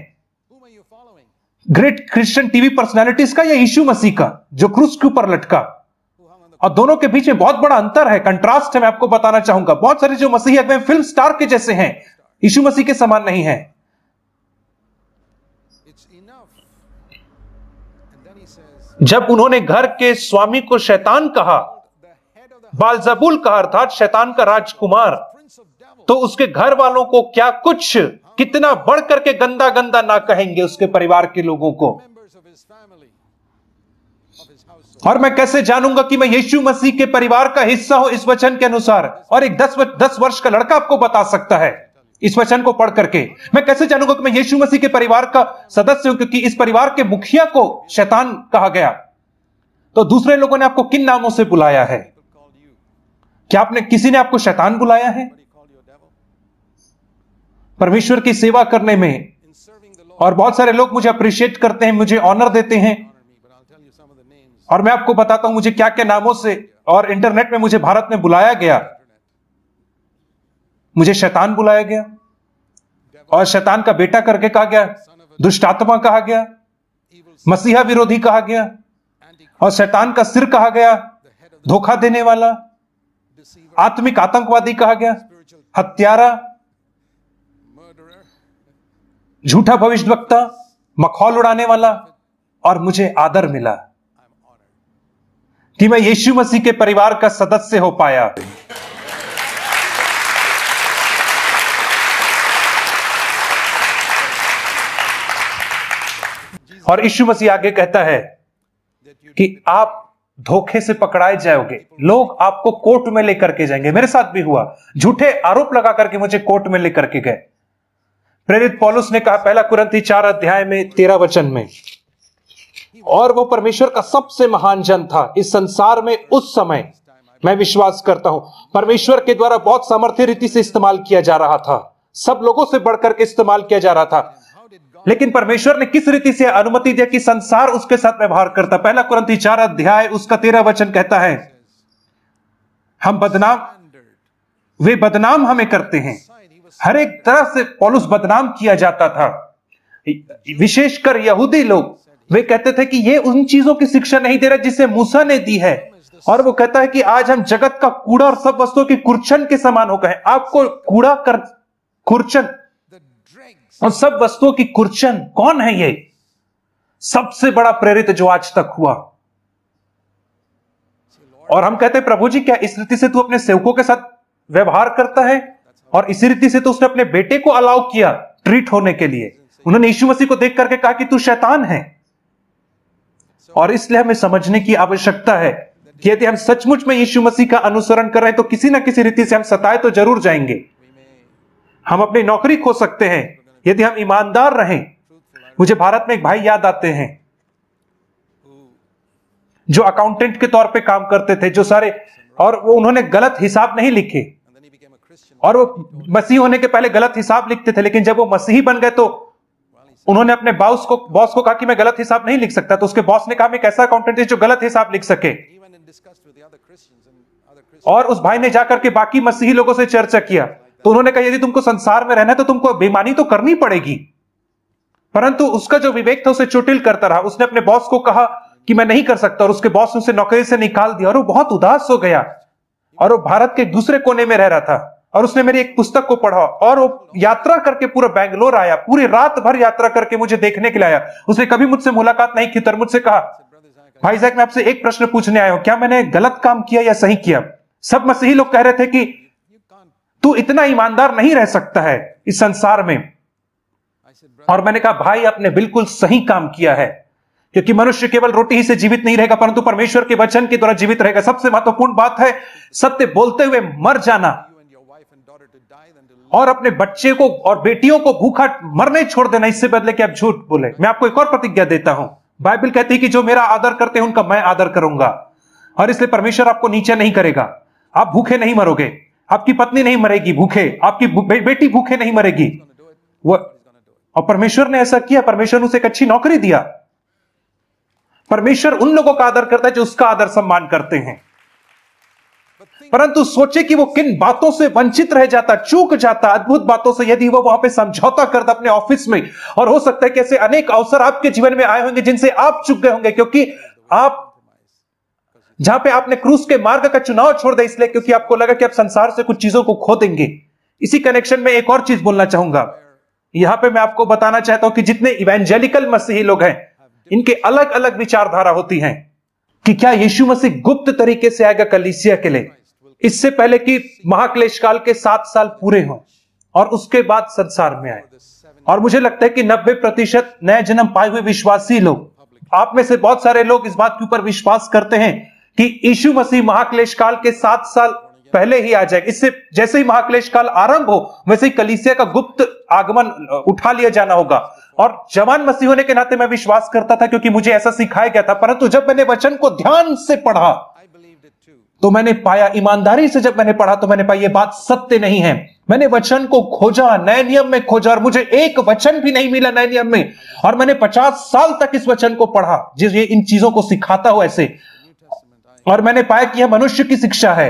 ग्रेट क्रिश्चियन टीवी पर्सनालिटीज का या यीशु मसीह का जो क्रूस के ऊपर लटका? और दोनों के बीच में बहुत बड़ा अंतर है, कंट्रास्ट है। मैं आपको बताना चाहूंगा, बहुत सारे जो मसीही अगुए फिल्म स्टार के जैसे हैं, यीशु मसीह के समान नहीं है। जब उन्होंने घर के स्वामी को शैतान कहा, बालजबूल कहा, अर्थात शैतान का राजकुमार, तो उसके घर वालों को क्या कुछ कितना बढ़ करके गंदा गंदा ना कहेंगे उसके परिवार के लोगों को। और मैं कैसे जानूंगा कि मैं यीशु मसीह के परिवार का हिस्सा हूं इस वचन के अनुसार? और एक 10 वर्ष का लड़का आपको बता सकता है इस वचन को पढ़ करके। मैं कैसे जानूंगा कि मैं यीशु मसीह के परिवार का सदस्य हूं? क्योंकि इस परिवार के मुखिया को शैतान कहा गया। तो दूसरे लोगों ने आपको किन नामों से बुलाया है? क्या किसी ने आपको शैतान बुलाया है? परमेश्वर की सेवा करने में, और बहुत सारे लोग मुझे अप्रिशिएट करते हैं, मुझे ऑनर देते हैं, और मैं आपको बताता हूं मुझे क्या क्या नामों से और इंटरनेट में मुझे भारत में बुलाया गया। मुझे शैतान बुलाया गया, और शैतान का बेटा करके कहा गया, दुष्ट आत्मा कहा गया, मसीहा विरोधी कहा गया, और शैतान का सिर कहा गया, धोखा देने वाला, आत्मिक आतंकवादी कहा गया, हत्यारा, झूठा भविष्यवक्ता, मखौल उड़ाने वाला। और मुझे आदर मिला कि मैं यीशु मसीह के परिवार का सदस्य हो पाया। और यीशु मसीह आगे कहता है कि आप धोखे से पकड़ाए जाओगे, लोग आपको कोर्ट में लेकर के जाएंगे। मेरे साथ भी हुआ, झूठे आरोप लगा करके मुझे कोर्ट में लेकर के गए। प्रेरित पौलुस ने कहा, पहला कुरिन्थी 4 अध्याय में 13 वचन में, और वो परमेश्वर का सबसे महान जन था इस संसार में उस समय। मैं विश्वास करता हूं परमेश्वर के द्वारा बहुत सामर्थ्य रीति से इस्तेमाल किया जा रहा था, सब लोगों से बढ़कर के इस्तेमाल किया जा रहा था। लेकिन परमेश्वर ने किस रीति से अनुमति दिया कि संसार उसके साथ व्यवहार करता? पहला कुरिन्थी 4 अध्याय उसका 13 वचन कहता है, वे बदनाम हमें करते हैं। हर एक तरह से पौलुस बदनाम किया जाता था, विशेषकर यहूदी लोग। वे कहते थे कि ये उन चीजों की शिक्षा नहीं दे रहा जिसे मूसा ने दी है। और वो कहता है कि आज हम जगत का कूड़ा और सब वस्तुओं की कुर्चन के समान हो गए। आपको कूड़ा कर कुर्चन और सब वस्तुओं की कुर्चन कौन है? ये सबसे बड़ा प्रेरित जो आज तक हुआ। और हम कहते हैं, प्रभु जी क्या इस रीति से तू अपने सेवकों के साथ व्यवहार करता है? और इसी रीति से तो उसने अपने बेटे को अलाउ किया ट्रीट होने के लिए। उन्होंने यीशु मसीह को देख करके कहा कि तू शैतान है। और इसलिए हमें समझने की आवश्यकता है कि यदि हम सचमुच में यीशु मसीह का अनुसरण कर रहे हैं तो किसी ना किसी रीति से हम सताए तो जरूर जाएंगे। हम अपनी नौकरी खो सकते हैं, यदि हम ईमानदार रहें, मुझे भारत में एक भाई याद आते हैं जो अकाउंटेंट के तौर पे काम करते थे, जो सारे, और वो उन्होंने गलत हिसाब नहीं लिखे, और वो मसीह होने के पहले गलत हिसाब लिखते थे, लेकिन जब वो मसीही बन गए तो उन्होंने अपने बॉस को कहा कि मैं गलत हिसाब नहीं लिख सकता। तो उसके बॉस ने कहा मैं एक ऐसा अकाउंटेंट है जो गलत हिसाब लिख सके। और उस भाई ने जाकर के बाकी मसीही लोगों से चर्चा किया, तो उन्होंने कहा यदि तुमको संसार में रहना है तो तुमको बेईमानी तो करनी पड़ेगी। परंतु उसका जो विवेक था उसे चोटिल करता रहा। उसने अपने बॉस को कहा कि मैं नहीं कर सकता, और उसके बॉस ने उसे नौकरी से निकाल दिया, और वो बहुत उदास हो गया, और वो भारत के दूसरे कोने में रह रहा था। और उसने मेरी एक पुस्तक को पढ़ा, और वो यात्रा करके पूरा बेंगलोर आया, पूरी रात भर यात्रा करके मुझे देखने के लिए आया। उसने कभी मुझसे मुलाकात नहीं की, तर मुझसे कहा भाई ज़ैक मैं आपसे एक प्रश्न पूछने आया हूं, क्या मैंने गलत काम किया या सही किया? सब मसीही लोग कह रहे थे कि तू इतना ईमानदार नहीं रह सकता है इस संसार में। और मैंने कहा भाई आपने बिल्कुल सही काम किया है, क्योंकि मनुष्य केवल रोटी ही से जीवित नहीं रहेगा, परंतु परमेश्वर के वचन के द्वारा जीवित रहेगा। सबसे महत्वपूर्ण बात है सत्य बोलते हुए मर जाना, और अपने बच्चे को और बेटियों को भूखा मरने छोड़ देना, इससे बदले कि आप झूठ बोले। मैं आपको एक और प्रतिज्ञा देता हूं, बाइबल कहती है कि जो मेरा आदर करते हैं उनका मैं आदर करूंगा, और इसलिए परमेश्वर आपको नीचे नहीं करेगा। आप भूखे नहीं मरोगे, आपकी पत्नी नहीं मरेगी भूखे, आपकी बेटी भूखे नहीं मरेगी। और परमेश्वर ने ऐसा किया, परमेश्वर ने उसे एक अच्छी नौकरी दिया। परमेश्वर उन लोगों का आदर करता है जो उसका आदर सम्मान करते हैं। परंतु सोचे कि वो किन बातों से वंचित रह जाता, चूक जाता, अद्भुत बातों से, यदि वो वहां पे समझौता करता अपने ऑफिस में। और हो सकता है कि ऐसे अनेक अवसर आपके जीवन में आए होंगे जिनसे आप चूक गए होंगे, क्योंकि आप जहां पे आपने क्रूस के मार्ग का चुनाव छोड़ दिया, इसलिए क्योंकि आपको लगा कि आप संसार से कुछ चीजों को खो देंगे। इसी कनेक्शन में एक और चीज बोलना चाहूंगा। यहां पे मैं आपको बताना चाहता हूं कि जितने इवेंजेलिकल मसीही लोग हैं, इनके अलग अलग विचारधारा होती हैं कि क्या यीशु मसीह गुप्त तरीके से आएगा कलीसिया के लिए, इससे पहले कि महाक्लेश काल के 7 साल पूरे हों, और उसके बाद संसार में आए। और मुझे लगता है कि 90% नए जन्म पाए हुए विश्वासी लोग, आप में से बहुत सारे लोग इस बात के ऊपर विश्वास करते हैं कि यीशु मसीह महाक्लेश काल के 7 साल पहले ही आ जाएगा। इससे जैसे ही महाक्लेश काल आरंभ हो, वैसे ही कलीसिया का गुप्त आगमन उठा लिया जाना होगा। और जवान मसीह होने के नाते मैं विश्वास करता था, क्योंकि मुझे ऐसा सिखाया गया था। परंतु जब मैंने वचन को ध्यान से पढ़ा तो मैंने पाया, ईमानदारी से जब मैंने पढ़ा तो मैंने पाया ये बात सत्य नहीं है। मैंने वचन को खोजा, नए नियम में खोजा, और मुझे एक वचन भी नहीं मिला नए नियम में। और मैंने 50 साल तक इस वचन को पढ़ा जिस ये इन चीजों को सिखाता हो ऐसे। और मैंने पाया कि यह मनुष्य की शिक्षा है,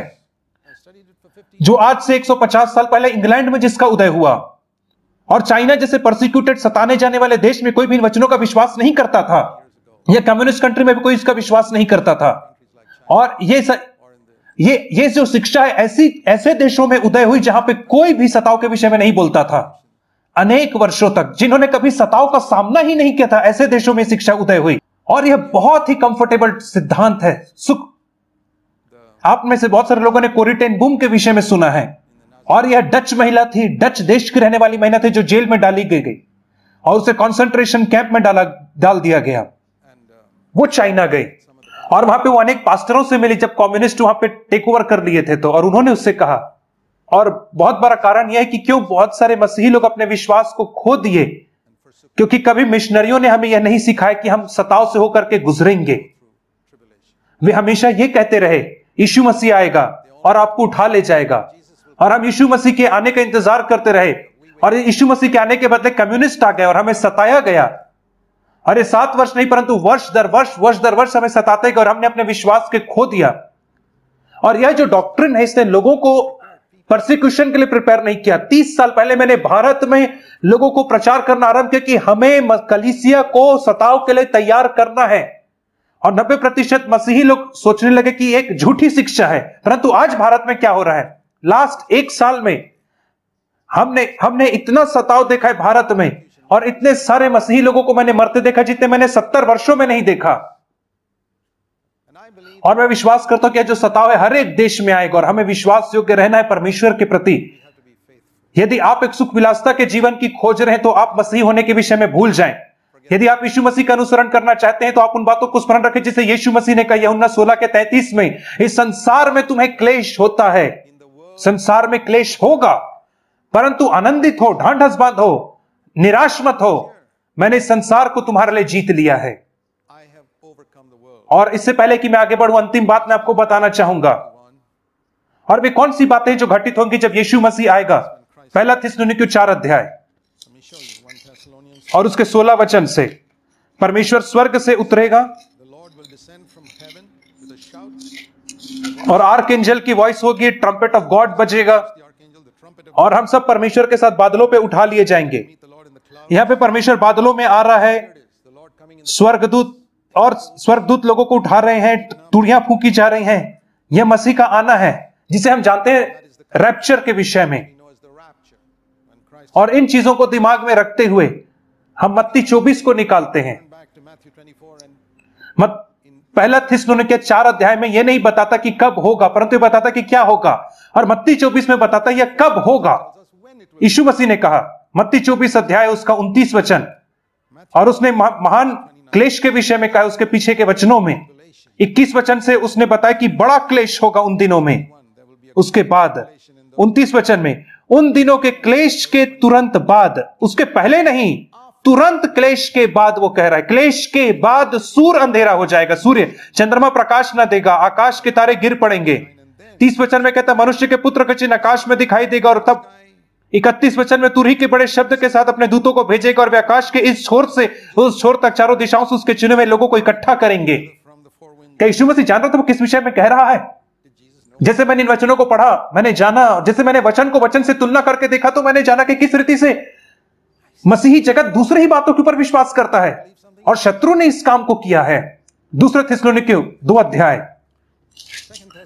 जो आज से 150 साल पहले इंग्लैंड में जिसका उदय हुआ, और चाइना जैसे परसिक्यूटेड, सताने जाने वाले देश में कोई भी इन वचनों का विश्वास नहीं करता था। यह कम्युनिस्ट कंट्री में भी कोई इसका विश्वास नहीं करता था। और ये जो शिक्षा है, ऐसे देशों में उदय हुई जहां पे कोई भी सताव के विषय में नहीं बोलता था। अनेक वर्षों तक जिन्होंने कभी सताव का सामना ही नहीं किया था, ऐसे देशों में शिक्षा उदय हुई। और यह बहुत ही कंफर्टेबल सिद्धांत है, सुख। आप में से बहुत सारे लोगों ने कोरी टेन बूम के विषय में सुना है, और यह डच महिला थी, डच देश की रहने वाली महिला थी, जो जेल में डाली गई और उसे कंसंट्रेशन कैंप में डाल दिया गया। वो चाइना गई, और वहां पे वो अनेक पास्टरों से मिली जब कम्युनिस्ट वहां पे टेक ओवर कर लिए थे। तो और उन्होंने उससे कहा, और बहुत बड़ा कारण यह है कि क्यों बहुत सारे मसीही लोग अपने विश्वास को खो दिए, क्योंकि कभी मिशनरियों ने हमें यह नहीं सिखाया कि हम सताव से होकर के गुजरेंगे। वे हमेशा यह कहते रहे यीशु मसीह आएगा और आपको उठा ले जाएगा, और हम यीशु मसीह के आने का इंतजार करते रहे, और यीशु मसीह के आने के बदले कम्युनिस्ट आ गए और हमें सताया गया। अरे 7 वर्ष नहीं, परंतु वर्ष दर वर्ष हमें सताते गए, और हमने अपने विश्वास के खो दिया। और यह जो डॉक्ट्रिन है, इसने लोगों को परसिक्यूशन के लिए प्रिपेयर नहीं किया। 30 साल पहले मैंने भारत में लोगों को प्रचार करना आरंभ किया कि हमें कलीसिया को सताव के लिए तैयार करना है, और 90% मसीही लोग सोचने लगे कि एक झूठी शिक्षा है। परंतु आज भारत में क्या हो रहा है, लास्ट 1 साल में हमने इतना सताव देखा है भारत में, और इतने सारे मसीही लोगों को मैंने मरते देखा जितने मैंने 70 वर्षों में नहीं देखा। और मैं विश्वास करता हूं कि जो सताव है हर एक देश में आएगा, और हमें विश्वास योग्य रहना है परमेश्वर के प्रति। यदि आप एक सुख विलासता के जीवन की खोज रहे हैं तो आप मसीही होने के विषय में भूल जाएं। यदि आप यीशु मसीह का अनुसरण करना चाहते हैं तो आप उन बातों को स्मरण रखें जिसे यीशु मसीह ने कहा यूहन्ना 16:33 में, इस संसार में तुम्हें क्लेश होता है, संसार में क्लेश होगा, परंतु आनंदित हो, ढांढस बांधो, निराश मत हो, मैंने इस संसार को तुम्हारे लिए जीत लिया है। I have overcome the world. और इससे पहले कि मैं आगे बढ़ूं, अंतिम बात मैं आपको बताना चाहूंगा। और वे कौन सी बातें जो घटित होंगी जब यीशु मसीह आएगा? पहला थिस्सलुनीकियों 4 अध्याय Let me show you 1 Thessalonians. और उसके 16 वचन से, परमेश्वर स्वर्ग से उतरेगा The Lord will descend from heaven with a shout. और आर्कएंजल की वॉइस होगी, ट्रम्पेट ऑफ गॉड बजेगा The archangel, the trumpet of और हम सब परमेश्वर के साथ बादलों पे उठा लिए जाएंगे। meet the Lord in the cloud. यहां पे परमेश्वर बादलों में आ रहा है, Here it is, the Lord coming in the स्वर्गदूत और स्वर्गदूत लोगों को उठा रहे हैं, तुड़ियां फूकी जा रही हैं। यह मसीह का आना है, जिसे हम जानते हैं रैप्चर के विषय में। we know as the rapture. When Christ और इन चीजों को दिमाग में रखते हुए हम मत्ती 24 को निकालते हैं। turned back to Matthew 24 and पहला थिस्सलुनीकियों 4 अध्याय में यह नहीं बताता कि कब होगा, परंतु यह बताता कि क्या होगा। और मत्ती 24 में बताता है यह कब होगा। tells us when it will यीशु मसीह ने कहा, मत्ती 24 अध्याय उसका 29 वचन, और उसने महान क्लेश के विषय में कहा उसके पीछे के वचनों में। 21 वचन से उसने बताया कि बड़ा क्लेश होगा उन दिनों में। there will be a उसके बाद 29 वचन में, उन दिनों के क्लेश के तुरंत बाद, उसके पहले नहीं, तुरंत क्लेश के बाद वो कह रहा है, क्लेश के बाद सूर्य अंधेरा हो जाएगा, सूर्य चंद्रमा प्रकाश न देगा, आकाश के तारे गिर पड़ेंगे। 30 वचन में कहता है मनुष्य के पुत्र का चिन्ह आकाश में दिखाई देगा, और तब 31 वचन में तुरही के बड़े शब्द के साथ अपने दूतों को भेजेगा और वे आकाश के इस छोर से उस छोर तक चारों दिशाओं से उसके चुने हुए लोगों को इकट्ठा करेंगे। from the four winds. क्या यीशु मसीह जान रहा था वो किस विषय में कह रहा है? Did Jesus know? जैसे मैंने इन वचनों को पढ़ा, मैंने जाना, जैसे मैंने वचन को वचन से तुलना करके देखा, तो मैंने जाना कि किस रीति से मसीही जगत दूसरी ही बातों के ऊपर विश्वास करता है, और शत्रु ने इस काम को किया है। दूसरे थिस्सलुनीकियों 2 अध्याय,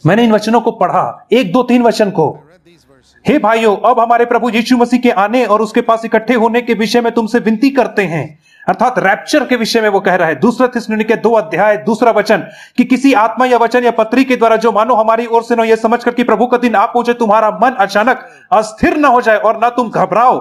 मैंने इन वचनों को पढ़ा, 1, 2, 3 वचन को। I read these verses. हे भाइयों, अब हमारे प्रभु यीशु मसीह के आने और उसके पास इकट्ठे होने के विषय में तुमसे विनती करते हैं, अर्थात रैप्चर के विषय में वो कह रहा है। दूसरा थिस्सलुनीकियों 2 अध्याय 2 वचन, कि किसी आत्मा या वचन या पत्री के द्वारा जो मानो हमारी ओर से न, यह समझकर कि प्रभु का दिन आ पहुंचे, तुम्हारा मन अचानक अस्थिर न हो जाए और ना तुम घबराओ।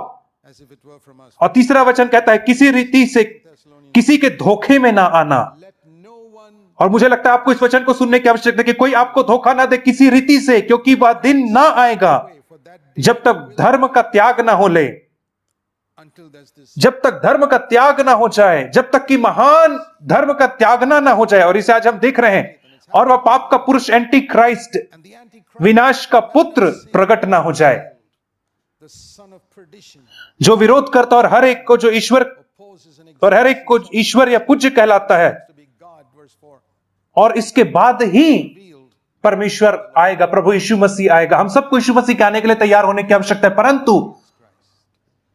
As if it were from us. और तीसरा वचन कहता है किसी रीति से Thessalonians. किसी के धोखे में ना आना। Let no one और मुझे लगता है आपको इस वचन को सुनने की आवश्यकता है कि कोई आपको धोखा ना दे किसी रीति से, क्योंकि वह दिन ना आएगा pray for that day जब तक धर्म का त्याग ना हो ले, until there's this जब तक धर्म का त्याग ना हो जाए, जब तक कि महान धर्म का त्यागना ना हो जाए। और इसे आज हम देख रहे हैं, और वह पाप का पुरुष anti Christ, and the Antichrist, विनाश का पुत्र प्रकट ना हो जाए, the son of perdition, जो विरोध करता और हर एक को जो ईश्वर opposes and और हर एक को ईश्वर या पूज्य कहलाता है। to be God. Verse 4. और इसके बाद ही Revealed परमेश्वर आएगा, प्रभु यीशु मसीह आएगा। हम सबको यीशु मसीह के आने के लिए तैयार होने की आवश्यकता है,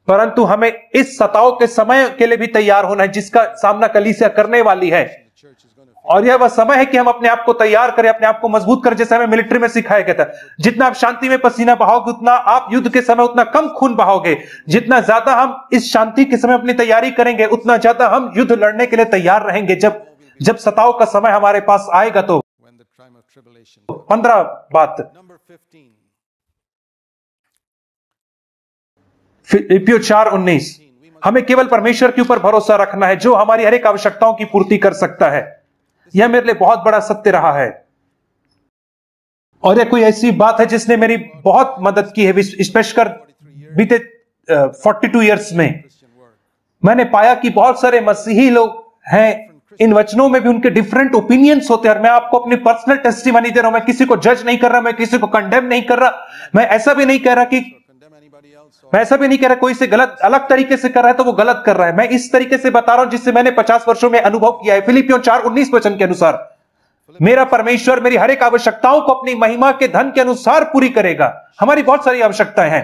परंतु हमें इस सताव के समय के लिए भी तैयार होना है जिसका सामना कलीसिया करने वाली है। the church is going to और यह वह समय है कि हम अपने आप को तैयार करें, अपने आप को मजबूत करें, जैसे हमें मिलिट्री में सिखाया गया था। जितना आप शांति में पसीना बहाओगे, उतना आप युद्ध के समय उतना कम खून बहाओगे। जितना ज्यादा हम इस शांति के समय अपनी तैयारी करेंगे, उतना ज्यादा हम युद्ध लड़ने के लिए तैयार रहेंगे। जब सताव का समय हमारे पास आएगा। तो when the time of tribulation. 15 बात, Number 15. फिलिप्पियों 4:19, हमें केवल परमेश्वर के ऊपर भरोसा रखना है जो हमारी हर एक आवश्यकताओं की पूर्ति कर सकता है। यह मेरे लिए बहुत बड़ा सत्य रहा है, और यह कोई ऐसी बात है जिसने मेरी बहुत मदद की है, स्पेशल बीते 42 इयर्स में। Christian word. मैंने पाया कि बहुत सारे मसीही लोग हैं, इन वचनों में भी उनके डिफरेंट ओपिनियंस होते हैं। और मैं आपको अपनी पर्सनल टेस्टिमनी दे रहा हूं, मैं किसी को जज नहीं कर रहा, मैं किसी को कंडेम नहीं कर रहा, मैं ऐसा भी नहीं कह रहा कि Condemn anybody else. Or मैं ऐसा भी नहीं कह रहा कोई से गलत अलग तरीके से कर रहा है तो वो गलत कर रहा है। मैं इस तरीके से बता रहा हूं जिससे मैंने 50 वर्षों में अनुभव किया है। फिलिप्पियों 4:19 वचन के अनुसार, मेरा परमेश्वर मेरी हर एक आवश्यकताओं को अपनी महिमा के धन के अनुसार पूरी करेगा। हमारी बहुत सारी आवश्यकताएं हैं,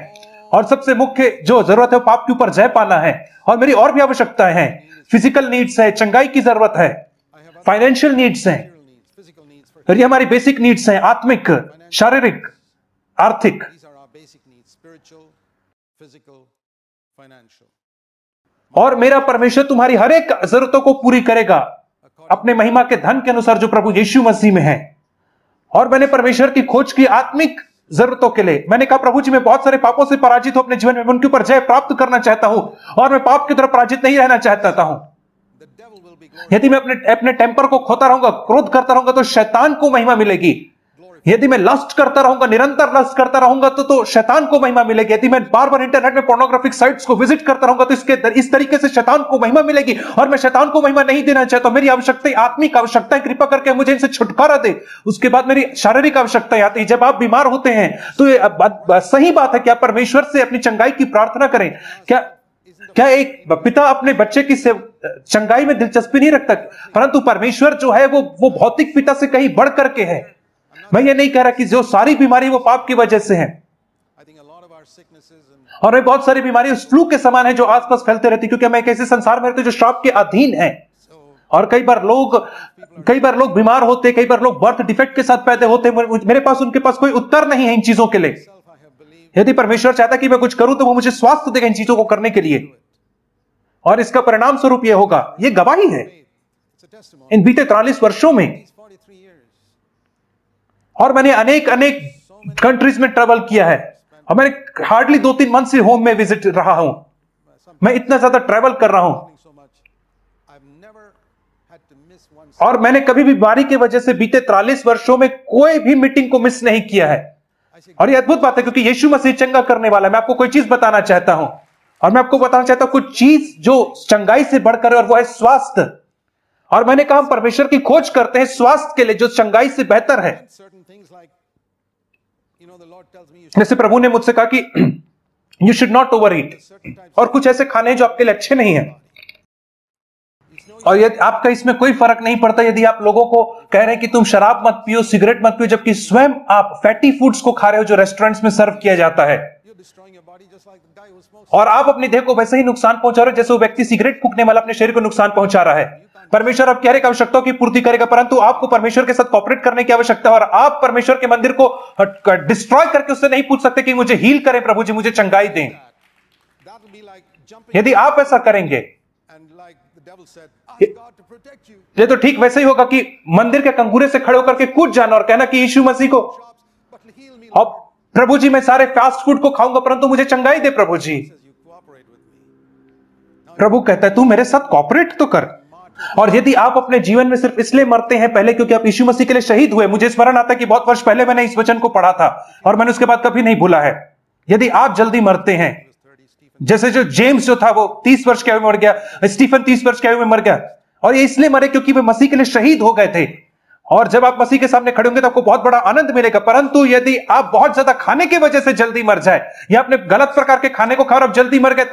और सबसे मुख्य जो जरूरत है वो पाप के ऊपर जय पाना है। और मेरी और भी आवश्यकताएं हैं, फिजिकल नीड्स है, चंगाई की जरूरत है, फाइनेंशियल नीड्स हैं, material needs, physical needs. For और ये हमारी बेसिक नीड्स हैं, आत्मिक, शारीरिक, आर्थिक। these are our basic needs: spiritual, physical, financial. और मेरा परमेश्वर तुम्हारी हर एक जरूरतों को पूरी करेगा अपने महिमा के धन के अनुसार जो प्रभु यीशु मसीह में है। और मैंने परमेश्वर की खोज की आत्मिक जरूरतों के लिए। मैंने कहा प्रभु जी मैं बहुत सारे पापों से पराजित हूं अपने जीवन में, मैं उनके ऊपर जय प्राप्त करना चाहता हूं, और मैं पाप की तरफ पराजित नहीं रहना चाहता हूं। The devil will be glorified. यदि मैं अपने टेम्पर को खोता रहूंगा, क्रोध करता रहूंगा, तो शैतान को महिमा मिलेगी। यदि मैं लस्ट करता रहूंगा, निरंतर लस्ट करता रहूंगा तो शैतान को महिमा मिलेगी। यदि मैं बार बार इंटरनेट में पोर्नोग्राफिक साइट्स को विजिट करता रहूंगा तो इस तरीके से शैतान को महिमा मिलेगी, और मैं शैतान को महिमा नहीं देना चाहता। मेरी आवश्यकता आत्मिक आवश्यकता है, कृपा करके मुझे इनसे छुटकारा दे। उसके बाद मेरी शारीरिक आवश्यकताएं आती है। जब आप बीमार होते हैं तो सही बात है कि आप परमेश्वर से अपनी चंगाई की प्रार्थना करें। क्या एक पिता अपने बच्चे की चंगाई में दिलचस्पी नहीं रखता? परंतु परमेश्वर जो है वो भौतिक पिता से कहीं बढ़ करके है। मैं ये नहीं कह रहा कि जो सारी बीमारी वो पाप की वजह से है, और वे बहुत सारी बीमारी उस फ्लू के समान है जो आसपास फैलते रहती, क्योंकि हम एक ऐसे संसार में रहते जो श्राप के अधीन है। और कई बार लोग बीमार होते, कई बार लोग बर्थ डिफेक्ट के साथ पैदा होते। उनके पास कोई उत्तर नहीं है इन चीजों के लिए। यदि परमेश्वर चाहता कि मैं कुछ करूं तो वो मुझे स्वास्थ्य देगा इन चीजों को करने के लिए, और इसका परिणाम स्वरूप यह होगा। यह गवाही है इन बीते 43 वर्षों में। और मैंने अनेक कंट्रीज में ट्रेवल किया है, और मैंने हार्डली 2-3 मंथ से होम में विजिट रहा हूं। मैं इतना ज्यादा ट्रेवल कर रहा हूं, और मैंने कभी भी बीमारी की वजह से बीते 43 वर्षों में कोई भी मीटिंग को मिस नहीं किया है। और यह अद्भुत बात है, क्योंकि यीशु मसीह चंगा करने वाला है। मैं आपको कोई चीज बताना चाहता हूं, और मैं आपको बताना चाहता हूं कुछ चीज जो चंगाई से बढ़कर, और वो है स्वास्थ्य। और मैंने कहा हम परमेश्वर की खोज करते हैं स्वास्थ्य के लिए जो चंगाई से बेहतर है। जैसे प्रभु ने मुझसे कहा कि यू शुड नॉट ओवर ईट, और कुछ ऐसे खाने हैं जो आपके लिए अच्छे नहीं है। और यदि आपका इसमें कोई फर्क नहीं पड़ता यदि आप लोगों को कह रहे हैं कि तुम शराब मत पियो, सिगरेट मत पियो, जबकि स्वयं आप फैटी फूड्स को खा रहे हो जो रेस्टोरेंट्स में सर्व किया जाता है, और आप अपनी देह को वैसे ही नुकसान पहुंचा रहे हो जैसे वो व्यक्ति सिगरेट फूंकने वाला अपने शरीर को नुकसान पहुंचा रहा है। परमेश्वर आप कह रहे आवश्यकताओं की पूर्ति करेगा, परंतु आपको परमेश्वर के साथ कॉपरेट करने की आवश्यकता है। और आप परमेश्वर के मंदिर को डिस्ट्रॉय करके उससे नहीं पूछ सकते कि मुझे हील करें प्रभु जी, मुझे चंगाई दें। यदि आप ऐसा करेंगे, ये तो ठीक वैसे ही होगा कि मंदिर के कंगूरे से खड़े होकर के कूद जाना और कहना कि यीशु मसीह को, अब प्रभु जी मैं सारे फास्ट फूड को खाऊंगा परंतु मुझे चंगाई दे प्रभु जी। प्रभु कहता है तू मेरे साथ कॉपरेट तो कर। और यदि आप अपने जीवन में सिर्फ इसलिए मरते हैं पहले क्योंकि आप यीशु मसीह के लिए शहीद हुए, मुझे स्मरण आता है कि बहुत वर्ष पहले मैंने इस वचन को पढ़ा था और मैंने उसके बाद कभी नहीं भूला है। यदि आप जल्दी मरते हैं, जैसे जो जेम्स जो था वो 30 वर्ष के आयु में मर गया, स्टीफन 30 वर्ष के आयु में मर गया, और ये इसलिए मरे क्योंकि वे मसीह के लिए शहीद हो गए थे। और जब आप मसीह के सामने खड़े होंगे तो आपको बहुत बड़ा आनंद मिलेगा। परंतु यदि आप बहुत ज्यादा खाने की वजह से जल्दी मर जाए या अपने गलत प्रकार के खाने को खा और आप जल्दी मर गए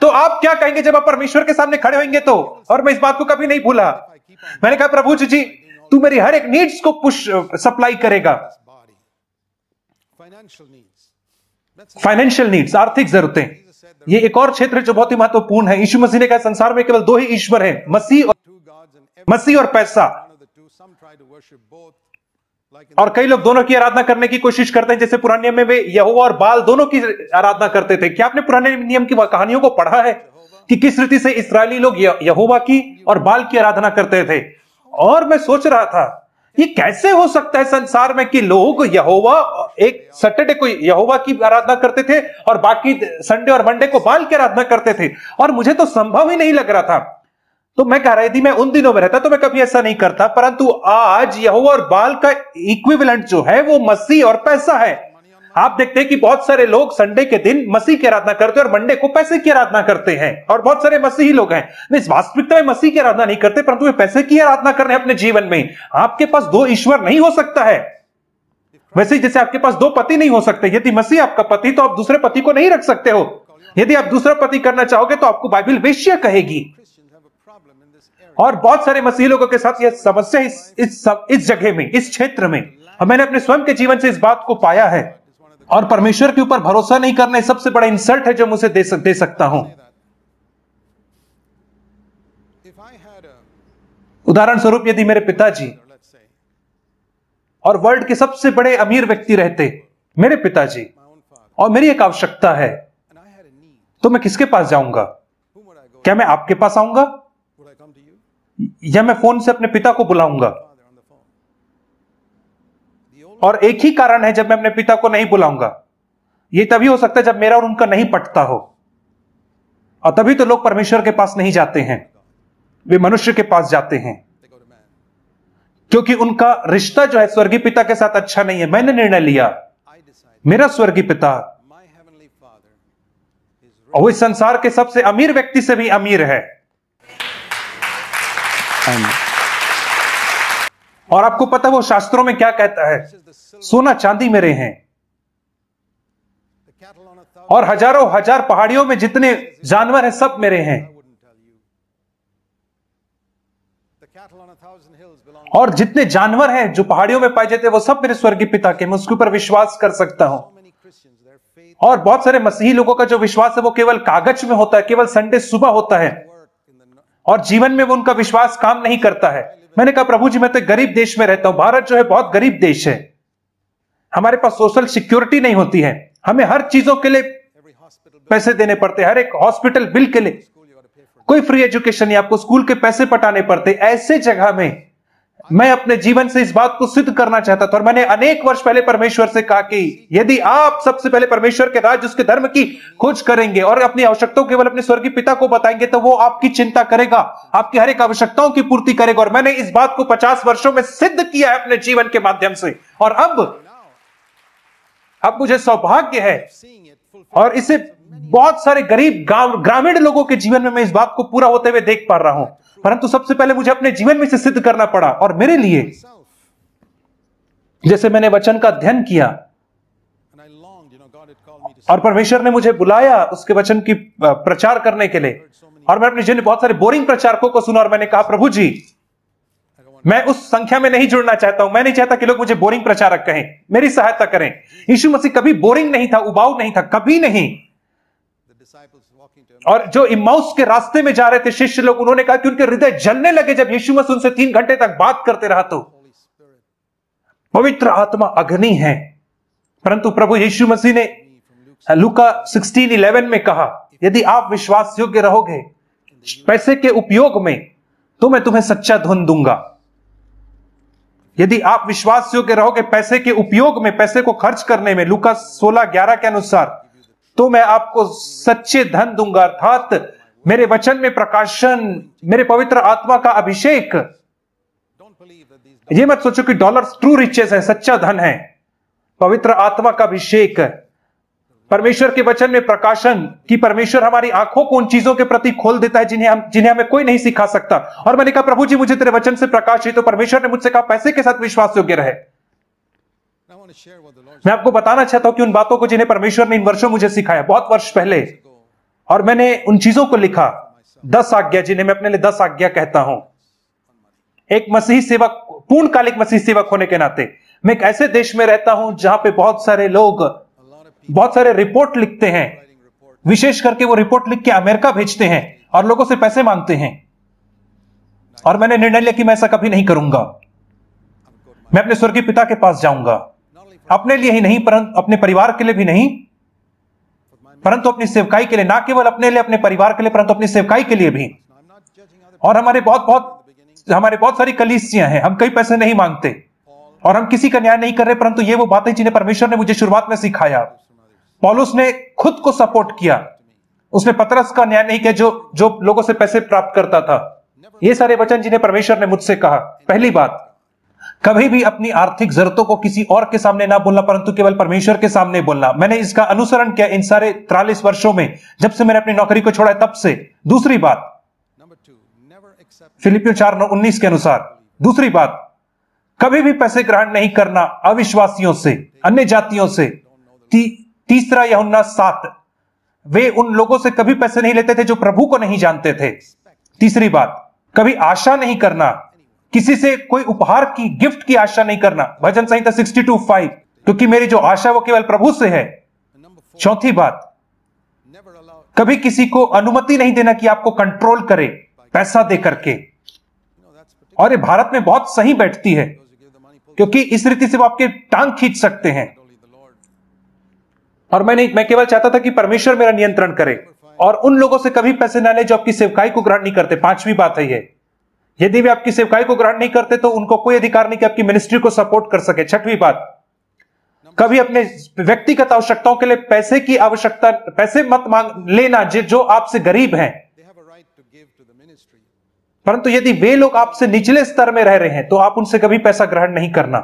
तो आप क्या कहेंगे जब आप परमेश्वर के सामने खड़े होंगे तो? और मैं इस बात को कभी नहीं भूला, मैंने कहा प्रभु जी तू मेरी हर एक नीड्स को पुश सप्लाई करेगा। फाइनेंशियल नीड्स, आर्थिक जरूरतें, ये एक और क्षेत्र जो बहुत ही महत्वपूर्ण है। यीशु मसीह ने कहा संसार में केवल 2 ही ईश्वर हैं, मसीह और पैसा। और कई लोग दोनों की आराधना करने की कोशिश करते हैं, जैसे पुराने नियम में वे यहोवा और बाल दोनों की आराधना करते थे। क्या आपने पुराने नियम की कहानियों को पढ़ा है कि किस रीति से इस्राएली लोग यहोवा की और बाल की आराधना करते थे? और मैं सोच रहा था ये कैसे हो सकता है संसार में कि लोग यहोवा, एक सैटरडे को यहोवा की आराधना करते थे और बाकी संडे और मंडे को बाल की आराधना करते थे, और मुझे तो संभव ही नहीं लग रहा था। तो मैं कह रही थी मैं उन दिनों में रहता तो मैं कभी ऐसा नहीं करता, परंतु आज यहोवा और बाल का इक्विवेलेंट जो है वो मसीह और पैसा है। आप देखते हैं कि बहुत सारे लोग संडे के दिन मसीह की आराधना करते हैं और मंडे को पैसे की आराधना करते हैं, और बहुत सारे मसीही लोग हैं वे वास्तविकता में मसीह की आराधना नहीं करते परंतु वे पैसे की आराधना कर रहे हैं अपने जीवन में। आपके पास 2 ईश्वर नहीं हो सकता है, वैसे जैसे आपके पास 2 पति नहीं हो सकते। यदि मसीह आपका पति तो आप दूसरे पति को नहीं रख सकते हो। यदि आप दूसरा पति करना चाहोगे तो आपको बाइबल वेश्या कहेगी। और बहुत सारे मसीही लोगों के साथ यह समस्या इस जगह में, इस क्षेत्र में, और मैंने अपने स्वयं के जीवन से इस बात को पाया है। और परमेश्वर के ऊपर भरोसा नहीं करना सबसे बड़ा इंसल्ट है जो मुझे दे सकता हूं। उदाहरण स्वरूप यदि मेरे पिताजी और वर्ल्ड के सबसे बड़े अमीर व्यक्ति रहते, मेरे पिताजी, और मेरी एक आवश्यकता है, तो मैं किसके पास जाऊंगा? क्या मैं आपके पास आऊंगा या मैं फोन से अपने पिता को बुलाऊंगा? और एक ही कारण है जब मैं अपने पिता को नहीं बुलाऊंगा, यह तभी हो सकता है जब मेरा और उनका नहीं पटता हो। और तभी तो लोग परमेश्वर के पास नहीं जाते हैं, वे मनुष्य के पास जाते हैं। क्योंकि उनका रिश्ता जो है स्वर्गीय पिता के साथ अच्छा नहीं है। मैंने निर्णय लिया, I decided मेरा स्वर्गीय पिता my heavenly Father is और वो इस संसार के सबसे अमीर व्यक्ति से भी अमीर है। और आपको पता है वो शास्त्रों में क्या कहता है? This is the silver, सोना चांदी मेरे हैं the cattle on a thousand. और हजारों हजार पहाड़ियों में जितने जानवर हैं सब मेरे हैं। I wouldn't tell you. The cattle on a thousand hills belong और जितने जानवर हैं जो पहाड़ियों में पाए जाते हैं वो सब मेरे स्वर्गीय पिता के। मैं उसके ऊपर विश्वास कर सकता हूं। so many Christians. Their faith और बहुत सारे मसीही लोगों का जो विश्वास है वो केवल कागज में होता है, केवल संडे सुबह होता है work in the और जीवन में वो उनका विश्वास काम नहीं करता है। मैंने कहा प्रभु जी मैं तो गरीब देश में रहता हूं। भारत जो है बहुत गरीब देश है। हमारे पास सोशल सिक्योरिटी नहीं होती है। हमें हर चीजों के लिए every hospital bill, पैसे देने पड़ते हैं। हर एक हॉस्पिटल बिल के लिए school you got to pay for. कोई फ्री एजुकेशन नहीं, आपको स्कूल के पैसे पटाने पड़ते। ऐसे जगह में मैं अपने जीवन से इस बात को सिद्ध करना चाहता था और मैंने अनेक वर्ष पहले परमेश्वर से कहा कि यदि आप सबसे पहले परमेश्वर के राज्य उसके धर्म की खोज करेंगे और अपनी आवश्यकताओं केवल अपने स्वर्गीय पिता को बताएंगे तो वो आपकी चिंता करेगा, आपकी हर एक आवश्यकताओं की पूर्ति करेगा। और मैंने इस बात को 50 वर्षों में सिद्ध किया है अपने जीवन के माध्यम से। और अब मुझे सौभाग्य है Seeing it fulfilled. और इसे बहुत सारे गरीब ग्रामीण लोगों के जीवन में मैं इस बात को पूरा होते हुए देख पा रहा हूं। परंतु सबसे पहले मुझे अपने जीवन में इसे सिद्ध करना पड़ा। और मेरे लिए Myself. जैसे मैंने वचन का अध्ययन किया And I longed, God had called me to और परमेश्वर ने मुझे बुलाया उसके वचन की प्रचार करने के लिए, और मैं अपने जीवन में बहुत सारे बोरिंग प्रचारकों को सुना और मैंने कहा प्रभु जी I don't want मैं उस संख्या में नहीं जुड़ना चाहता हूं। मैं नहीं चाहता कि लोग मुझे बोरिंग प्रचारक कहें, मेरी सहायता करें। यीशु मसीह कभी बोरिंग नहीं था, उबाऊ नहीं था, कभी नहीं। the disciples walking to him. और जो इम्माउस के रास्ते में जा रहे थे शिष्य लोग, उन्होंने कहा कि उनके हृदय जलने लगे जब यीशु मसीह उनसे 3 घंटे तक बात करते रहा। तो Holy Spirit पवित्र आत्मा अग्नि है। परंतु प्रभु यीशु मसीह ने from Luke लूका 16:11 में कहा यदि आप विश्वास योग्य रहोगे पैसे के उपयोग में तो मैं तुम्हें सच्चा धन दूंगा। यदि आप विश्वास योग्य रहोगे पैसे के उपयोग में, पैसे को खर्च करने में, लूका 16:11 के अनुसार, तो मैं आपको सच्चे धन दूंगा। अर्थात मेरे वचन में प्रकाशन, मेरे पवित्र आत्मा का अभिषेक। Don't believe that these ये मत सोचो कि डॉलर्स ट्रू रिचेस है, सच्चा धन है। पवित्र आत्मा का अभिषेक, परमेश्वर के वचन में प्रकाशन कि परमेश्वर हमारी आंखों को उन चीजों के प्रति खोल देता है जिन्हें हमें कोई नहीं सिखा सकता। और मैंने कहा प्रभु जी मुझे तेरे वचन से प्रकाश है। तो परमेश्वर ने मुझसे कहा पैसे के साथ विश्वास योग्य रहे। I want to share what the Lord मैं आपको बताना चाहता हूं कि उन बातों को जिन्हें परमेश्वर ने इन वर्षों मुझे सिखाया, बहुत वर्ष पहले, said ago. और मैंने उन चीजों को लिखा 10 आज्ञा, जिन्हें मैं अपने लिए 10 आज्ञा कहता हूं। एक मसीही सेवक, पूर्णकालिक मसीही सेवक होने के नाते मैं एक ऐसे देश में रहता हूं जहां पे बहुत सारे लोग A lot of people बहुत सारे रिपोर्ट लिखते हैं, writing reports. विशेष करके वो रिपोर्ट लिख के अमेरिका भेजते हैं और लोगों से पैसे मांगते हैं। और मैंने निर्णय लिया कि मैं ऐसा कभी नहीं करूंगा। I would go to my, मैं अपने स्वर्गीय पिता के पास जाऊंगा, not only for अपने लिए ही नहीं परंतु अपने परिवार के लिए भी नहीं, my परंतु अपनी सेवकाई के लिए। ना केवल अपने लिए, अपने परिवार के लिए, परंतु अपनी सेवकाई के लिए भी। Now, I'm not judging other और हमारे बहुत सारी कलीसियां हैं, हम कई पैसे नहीं मांगते Paul और हम किसी का न्याय नहीं कर रहे, परंतु ये वो बातें जिन्हें परमेश्वर ने मुझे शुरुआत में सिखाया। from others. पौलुस ने खुद को सपोर्ट किया, उसने पतरस का न्याय नहीं किया जो लोगों से पैसे प्राप्त करता था। ये सारे वचन जिन्हें परमेश्वर ने मुझसे कहा। पहली बात, कभी भी अपनी आर्थिक जरूरतों को किसी और के सामने ना बोलना, परंतु केवल परमेश्वर के सामने बोलना। मैंने इसका अनुसरण किया इन सारे 43 वर्षों में, जब से मैंने अपनी नौकरी को छोड़ा है तब से। दूसरी बात, Number 2, never accept फिलिपियों 4:19 के अनुसार। दूसरी बात, कभी भी पैसे ग्रहण नहीं करना अविश्वासियों से, अन्य जातियों से। तीसरा यूहन्ना 7, वे उन लोगों से कभी पैसे नहीं लेते थे जो प्रभु को नहीं जानते थे। तीसरी बात, कभी आशा नहीं करना, किसी से कोई उपहार की, गिफ्ट की आशा नहीं करना। भजन संहिता 62:5, क्योंकि मेरी जो आशा वो केवल प्रभु से है। And number 4, चौथी बात, never allow, कभी किसी को अनुमति नहीं देना कि आपको कंट्रोल करे पैसा दे करके। that's particular. और ये भारत में बहुत सही बैठती है, Those who give the money pull क्योंकि इस रीति से वो आपके टांग खींच सकते हैं। only the Lord. और मैं केवल चाहता था कि परमेश्वर मेरा नियंत्रण करे और उन लोगों से कभी पैसे ना ले जो आपकी सेवकाई को ग्रहण नहीं करते। 5वीं बात है ये, यदि वे आपकी सेवकाई को ग्रहण नहीं करते तो उनको कोई अधिकार नहीं कि आपकी मिनिस्ट्री को सपोर्ट कर सके। 6वीं बात, कभी अपने व्यक्तिगत आवश्यकताओं के लिए पैसे मत मांग लेना जो आपसे गरीब हैं, They have a right to give to the ministry. परंतु यदि वे लोग आपसे निचले स्तर में रह रहे हैं तो आप उनसे कभी पैसा ग्रहण नहीं करना,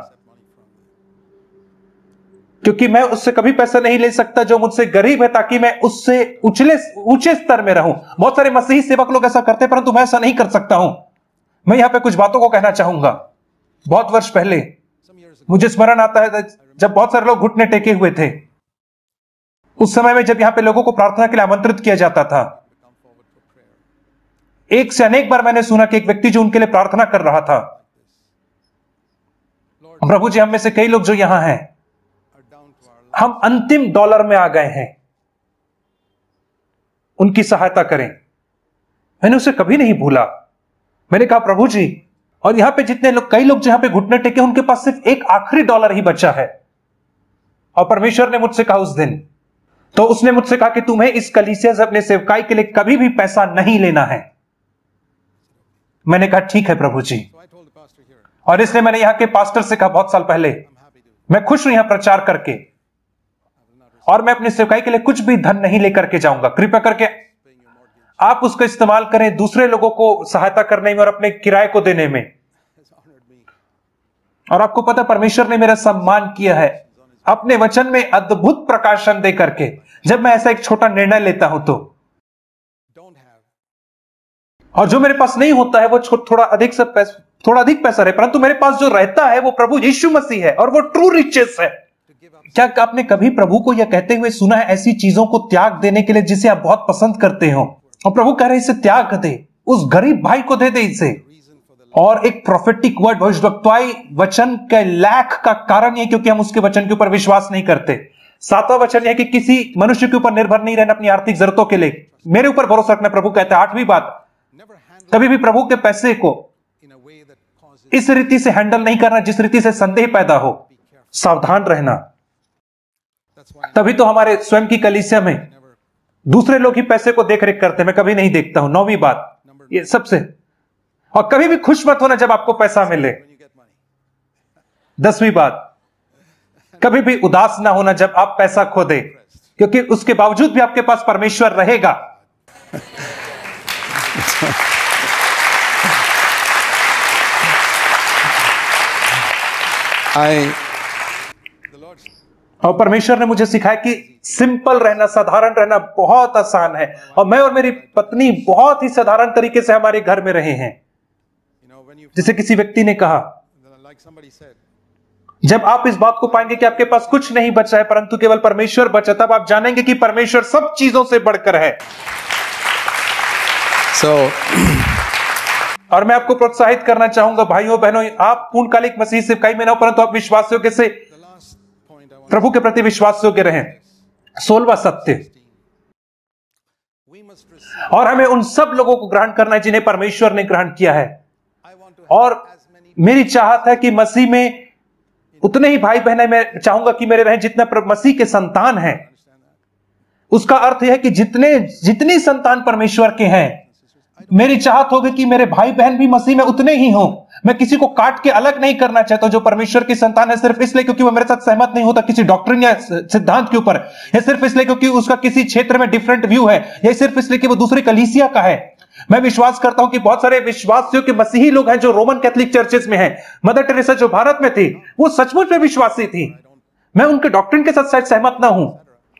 क्योंकि मैं उससे कभी पैसा नहीं ले सकता जो मुझसे गरीब है, ताकि मैं उससे ऊंचे स्तर में रहूं। बहुत सारे मसीही सेवक लोग ऐसा करते हैं, परंतु मैं ऐसा नहीं कर सकता हूं। मैं यहां पे कुछ बातों को कहना चाहूंगा। बहुत वर्ष पहले मुझे स्मरण आता है जब बहुत सारे लोग घुटने टेके हुए थे। उस समय में जब यहां पे लोगों को प्रार्थना के लिए आमंत्रित किया जाता था, एक से अनेक बार मैंने सुना कि एक व्यक्ति जो उनके लिए प्रार्थना कर रहा था, प्रभु जी, हम में से कई लोग जो यहां हैं, हम अंतिम डॉलर में आ गए हैं, उनकी सहायता करें। मैंने उसे कभी नहीं भूला। मैंने कहा, प्रभु जी, और यहां पे जितने लोग, कई लोग जहां पे घुटने टेके, उनके पास सिर्फ एक आखिरी डॉलर ही बचा है। और परमेश्वर ने मुझसे कहा उस दिन, तो उसने मुझसे कहा कि तुम्हें इस कलीसिया से अपने सेवकाई के लिए कभी भी पैसा नहीं लेना है। मैंने कहा, ठीक है प्रभु जी। और इसलिए मैंने यहां के पास्टर से कहा बहुत साल पहले, मैं खुश हूं यहां प्रचार करके, और मैं अपनी सेवकाई के लिए कुछ भी धन नहीं लेकर के जाऊंगा। कृपया करके आप उसका इस्तेमाल करें दूसरे लोगों को सहायता करने में और अपने किराए को देने में। और आपको पता, परमेश्वर ने मेरा सम्मान किया है अपने वचन में अद्भुत प्रकाशन दे करके, जब मैं ऐसा एक छोटा निर्णय लेता हूं तो। और जो मेरे पास नहीं होता है वो थोड़ा अधिक पैसा रहे, परंतु मेरे पास जो रहता है वो प्रभु यीशु मसीह है, और वो ट्रू रिचेस है। क्या आपने कभी प्रभु को यह कहते हुए सुना है, ऐसी चीजों को त्याग देने के लिए जिसे आप बहुत पसंद करते हो, और प्रभु कह रहे इसे त्याग दे, उस गरीब भाई को दे दे इसे। और एक प्रोफेटिक वर्ड, भविष्यवक्ताई वचन के लैक का कारण यह क्योंकि हम उसके वचन के ऊपर विश्वास नहीं करते। 7वां वचन यह कि किसी मनुष्य के ऊपर निर्भर नहीं रहना अपनी आर्थिक जरूरतों के लिए, मेरे ऊपर भरोसा रखना। प्रभु कहता है 8वीं बात, कभी भी प्रभु के पैसे को इस रीति से हैंडल नहीं करना जिस रीति से संदेह पैदा हो। सावधान रहना। तभी तो हमारे स्वयं की कलीसिया में दूसरे लोग ही पैसे को देख रेख करते हैं, मैं कभी नहीं देखता हूं। 9वीं बात ये सबसे, और कभी भी खुश मत होना जब आपको पैसा मिले। 10वीं बात, कभी भी उदास ना होना जब आप पैसा खो दे, क्योंकि उसके बावजूद भी आपके पास परमेश्वर रहेगा। और परमेश्वर ने मुझे सिखाया कि सिंपल रहना, साधारण रहना बहुत आसान है। और मैं और मेरी पत्नी बहुत ही साधारण तरीके से हमारे घर में रहे हैं। जैसे किसी व्यक्ति ने कहा, जब आप इस बात को पाएंगे कि आपके पास कुछ नहीं बचा है परंतु केवल परमेश्वर बचा, तब आप जानेंगे कि परमेश्वर सब चीजों से बढ़कर है। और मैं आपको प्रोत्साहित करना चाहूंगा भाइयों बहनों, आप पूर्णकालिक मसीह सेवकाई में ना हो, परंतु आप विश्वास योग्य से प्रभु के प्रति विश्वास योग्य रहें। 16वां सत्य, और हमें उन सब लोगों को ग्रहण करना है जिन्हें परमेश्वर ने ग्रहण किया है। और मेरी चाहत है कि मसीह में उतने ही भाई बहन मैं चाहूंगा कि मेरे रहें जितना मसीह के संतान हैं। उसका अर्थ यह है कि जितनी संतान परमेश्वर के हैं, मेरी चाहत होगी कि मेरे भाई बहन भी मसीह में उतने ही हों। मैं किसी को काट के अलग नहीं करना चाहता जो परमेश्वर की संतान है सिर्फ इसलिए क्योंकि वो मेरे साथ सहमत नहीं होता किसी डॉक्ट्रिन या सिद्धांत के ऊपर, या सिर्फ इसलिए क्योंकि उसका किसी क्षेत्र में डिफरेंट व्यू है, या सिर्फ इसलिए कि वो दूसरी कलीसिया का है। मैं विश्वास करता हूं कि बहुत सारे विश्वासियों के मसीही लोग हैं जो रोमन कैथोलिक चर्चेस में हैं। मदर टेरेसा जो भारत में थी, वो सचमुच में विश्वासी थी। मैं उनके डॉक्ट्रिन के साथ शायद सहमत ना हूं,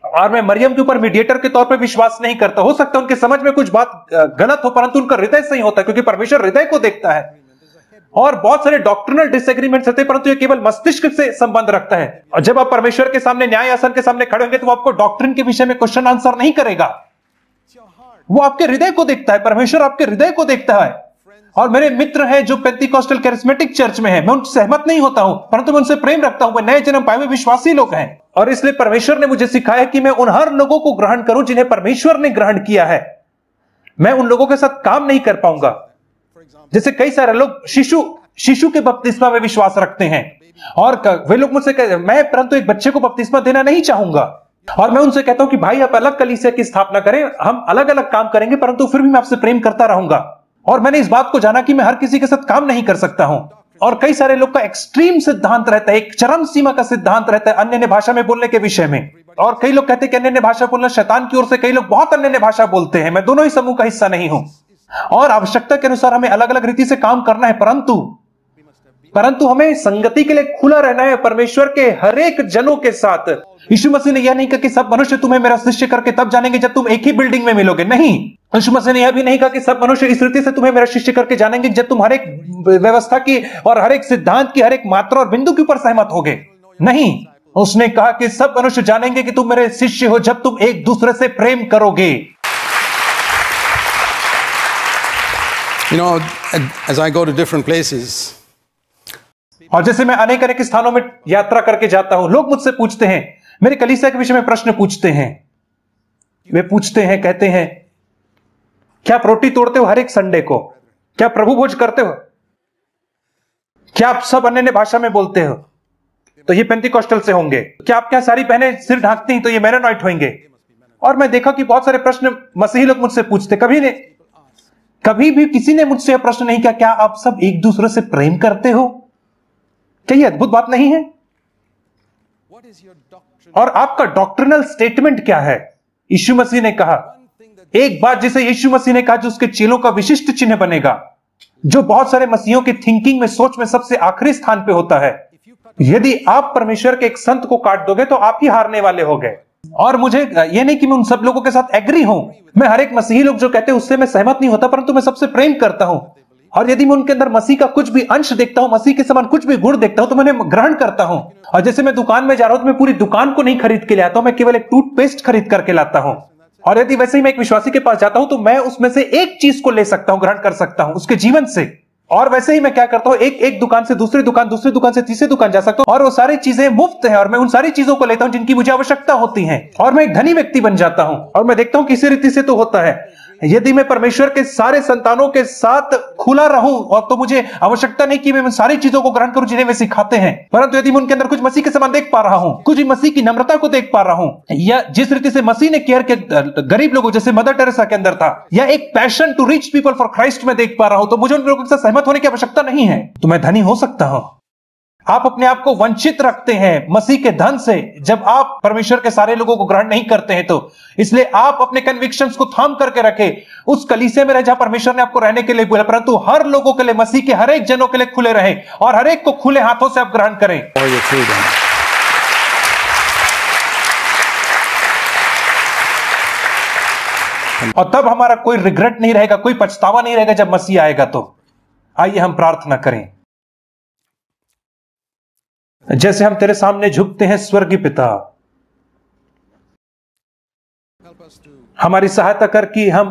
और मैं मरियम के ऊपर मीडिएटर के तौर पे विश्वास नहीं करता। हो सकता है उनके समझ में कुछ बात गलत हो, परंतु उनका हृदय सही होता है क्योंकि परमेश्वर हृदय को देखता है। और बहुत सारे डॉक्ट्रिनल डिसएग्रीमेंट्स होते हैं, परंतु ये केवल मस्तिष्क से संबंध रखता है। और जब आप परमेश्वर के सामने, न्याय आसन के सामने खड़े होंगे, तो वो आपको डॉक्ट्रिन के विषय में क्वेश्चन आंसर नहीं करेगा। वो आपके हृदय को देखता है, परमेश्वर आपके हृदय को देखता है। और मेरे मित्र हैं जो पेंटिकॉस्टल कैरिस्मेटिक चर्च में हैं, मैं उनसे सहमत नहीं होता हूं, परंतु मैं उनसे प्रेम रखता हूं। वे नए जन्म पाए हुए विश्वासी लोग हैं, और इसलिए परमेश्वर ने मुझे सिखाया कि मैं उन हर लोगों को ग्रहण करूं जिन्हें परमेश्वर ने ग्रहण किया है। मैं उन लोगों के साथ काम नहीं कर पाऊंगा। जैसे कई सारे लोग शिशु के बपतिस्मा में विश्वास रखते हैं, और वे लोग मुझसे कहते हैं, मैं परंतु एक बच्चे को बपतिस्मा देना नहीं चाहूंगा। और मैं उनसे कहता हूं कि भाई आप अलग कलीसिया की स्थापना करें, हम अलग अलग काम करेंगे, परंतु फिर भी मैं आपसे प्रेम करता रहूंगा। और मैंने इस बात को जाना कि मैं हर किसी के साथ काम नहीं कर सकता हूं। और कई सारे लोग का एक्सट्रीम सिद्धांत रहता है, एक चरम सीमा का सिद्धांत रहता है अन्य भाषा में बोलने के विषय में। और कई लोग कहते हैं कि अन्य भाषा बोलना शैतान की ओर से, कई लोग बहुत अन्य भाषा बोलते हैं। मैं दोनों ही समूह का हिस्सा नहीं हूं। और आवश्यकता के अनुसार हमें अलग अलग रीति से काम करना है, परंतु हमें संगति के लिए खुला रहना है परमेश्वर के हर एक जनों के साथ। यीशु मसीह ने यह नहीं कहा कि सब मनुष्य तुम्हें मेरा शिष्य करके तब जानेंगे जब तुम एक ही बिल्डिंग में मिलोगे। नहीं, यीशु मसीह ने यह भी नहीं कहा कि सब मनुष्य इस रीति से तुम्हें मेरा शिष्य करके जानेंगे जब तुम हर एक व्यवस्था की और हर एक सिद्धांत की हर एक मात्रा और बिंदु के ऊपर सहमत होगे। नहीं, उसने कहा कि सब मनुष्य जानेंगे कि तुम मेरे शिष्य हो जब तुम एक दूसरे से प्रेम करोगे। You know, as I go to different places, और जैसे मैं अनेक अनेक स्थानों में यात्रा करके जाता हूं, लोग मुझसे पूछते हैं, मेरे कलीसिया के विषय में प्रश्न पूछते हैं। वे पूछते हैं, कहते हैं, क्या आप रोटी तोड़ते हो हर एक संडे को? क्या प्रभु भोज करते हो? क्या आप सब अन्य भाषा में बोलते हो? तो ये पेंटिकॉस्टल से होंगे। क्या आप क्या सारी बहनें सिर ढांकती हैं? तो ये मेनोनाइट होंगे। और मैं देखा कि बहुत सारे प्रश्न मसीही लोग मुझसे पूछते। कभी भी किसी ने मुझसे यह प्रश्न नहीं किया, क्या आप सब एक दूसरे से प्रेम करते हो? क्या यह अद्भुत बात नहीं है? और आपका डॉक्ट्रिनल स्टेटमेंट क्या है? यीशु मसीह ने कहा एक बात, जिसे यीशु मसीह ने कहा जो उसके चेलों का विशिष्ट चिन्ह बनेगा, जो बहुत सारे मसीहियों के थिंकिंग में, सोच में सबसे आखिरी स्थान पे होता है। यदि आप परमेश्वर के एक संत को काट दोगे तो आप ही हारने वाले हो गए। और मुझे यह नहीं कि मैं उन सब लोगों के साथ एग्री हूं, मैं हर एक मसीही लोग जो कहते हैं उससे मैं सहमत नहीं होता, परंतु मैं सबसे प्रेम करता हूं। और यदि मैं उनके अंदर मसीह का कुछ भी अंश देखता हूं, मसीह के समान कुछ भी गुण देखता हूं, तो मैं ग्रहण करता हूं। और जैसे मैं दुकान में जा रहा हूं तो मैं पूरी दुकान को नहीं खरीद के ले आता हूं, मैं केवल एक टूथपेस्ट खरीद करके लाता हूं। और यदि वैसे ही मैं एक विश्वासी के पास जाता हूं तो मैं उसमें से एक चीज को ले सकता हूं, ग्रहण कर सकता हूं उसके जीवन से। और वैसे ही मैं क्या करता हूं, एक दुकान से दूसरी दुकान से तीसरी दुकान जा सकता हूं, और वो सारी चीजें मुफ्त है, और मैं उन सारी चीजों को लेता हूं जिनकी मुझे आवश्यकता होती है, और मैं एक धनी व्यक्ति बन जाता हूं। और मैं देखता हूं किसी रीति से तो होता है, यदि मैं परमेश्वर के सारे संतानों के साथ खुला रहूं, और तो मुझे आवश्यकता नहीं कि मैं सारी चीजों को ग्रहण करूं जिन्हें वे सिखाते हैं, परंतु यदि मैं उनके अंदर कुछ मसीह के समान देख पा रहा हूं, कुछ मसीह की नम्रता को देख पा रहा हूं, या जिस रीति से मसीह ने केयर के गरीब लोगों जैसे मदर टेरेसा के अंदर था, या एक passion to reach people for Christ में देख पा रहा हूं, तो मुझे उन लोगों के साथ सहमत होने की आवश्यकता नहीं है, तो मैं धनी हो सकता हूं। आप अपने आप को वंचित रखते हैं मसीह के धन से जब आप परमेश्वर के सारे लोगों को ग्रहण नहीं करते हैं। तो इसलिए आप अपने कन्विक्शंस को थाम करके रखें, उस कलीसिया में रहे जहां परमेश्वर ने आपको रहने के लिए बोला, परंतु हर लोगों के लिए, मसीह के हर एक जनों के लिए खुले रहे, और हर एक को खुले हाथों से आप ग्रहण करें। और तब हमारा कोई रिग्रेट नहीं रहेगा, कोई पछतावा नहीं रहेगा जब मसीह आएगा। तो आइए हम प्रार्थना करें। जैसे हम तेरे सामने झुकते हैं स्वर्गीय पिता, हमारी सहायता कर कि हम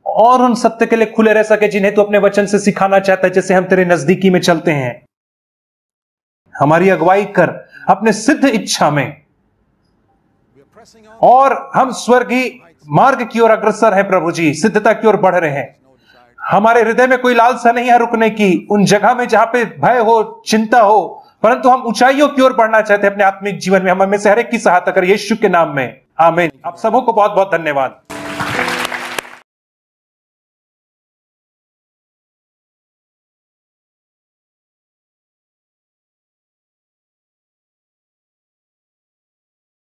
और उन सत्य के लिए खुले रह सके जिन्हें तू अपने वचन से सिखाना चाहता है। जैसे हम तेरे नजदीकी में चलते हैं, हमारी अगुवाई कर अपने सिद्ध इच्छा में, और हम स्वर्गीय मार्ग की ओर अग्रसर हैं प्रभु जी, सिद्धता की ओर बढ़ रहे हैं। हमारे हृदय में कोई लालसा नहीं है रुकने की उन जगह में जहां पे भय हो, चिंता हो, परंतु हम ऊंचाइयों की ओर बढ़ना चाहते हैं अपने आत्मिक जीवन में। हम हमें से हर एक की सहायता कर, यीशु के नाम में, आमीन। आप सबों को बहुत बहुत धन्यवाद।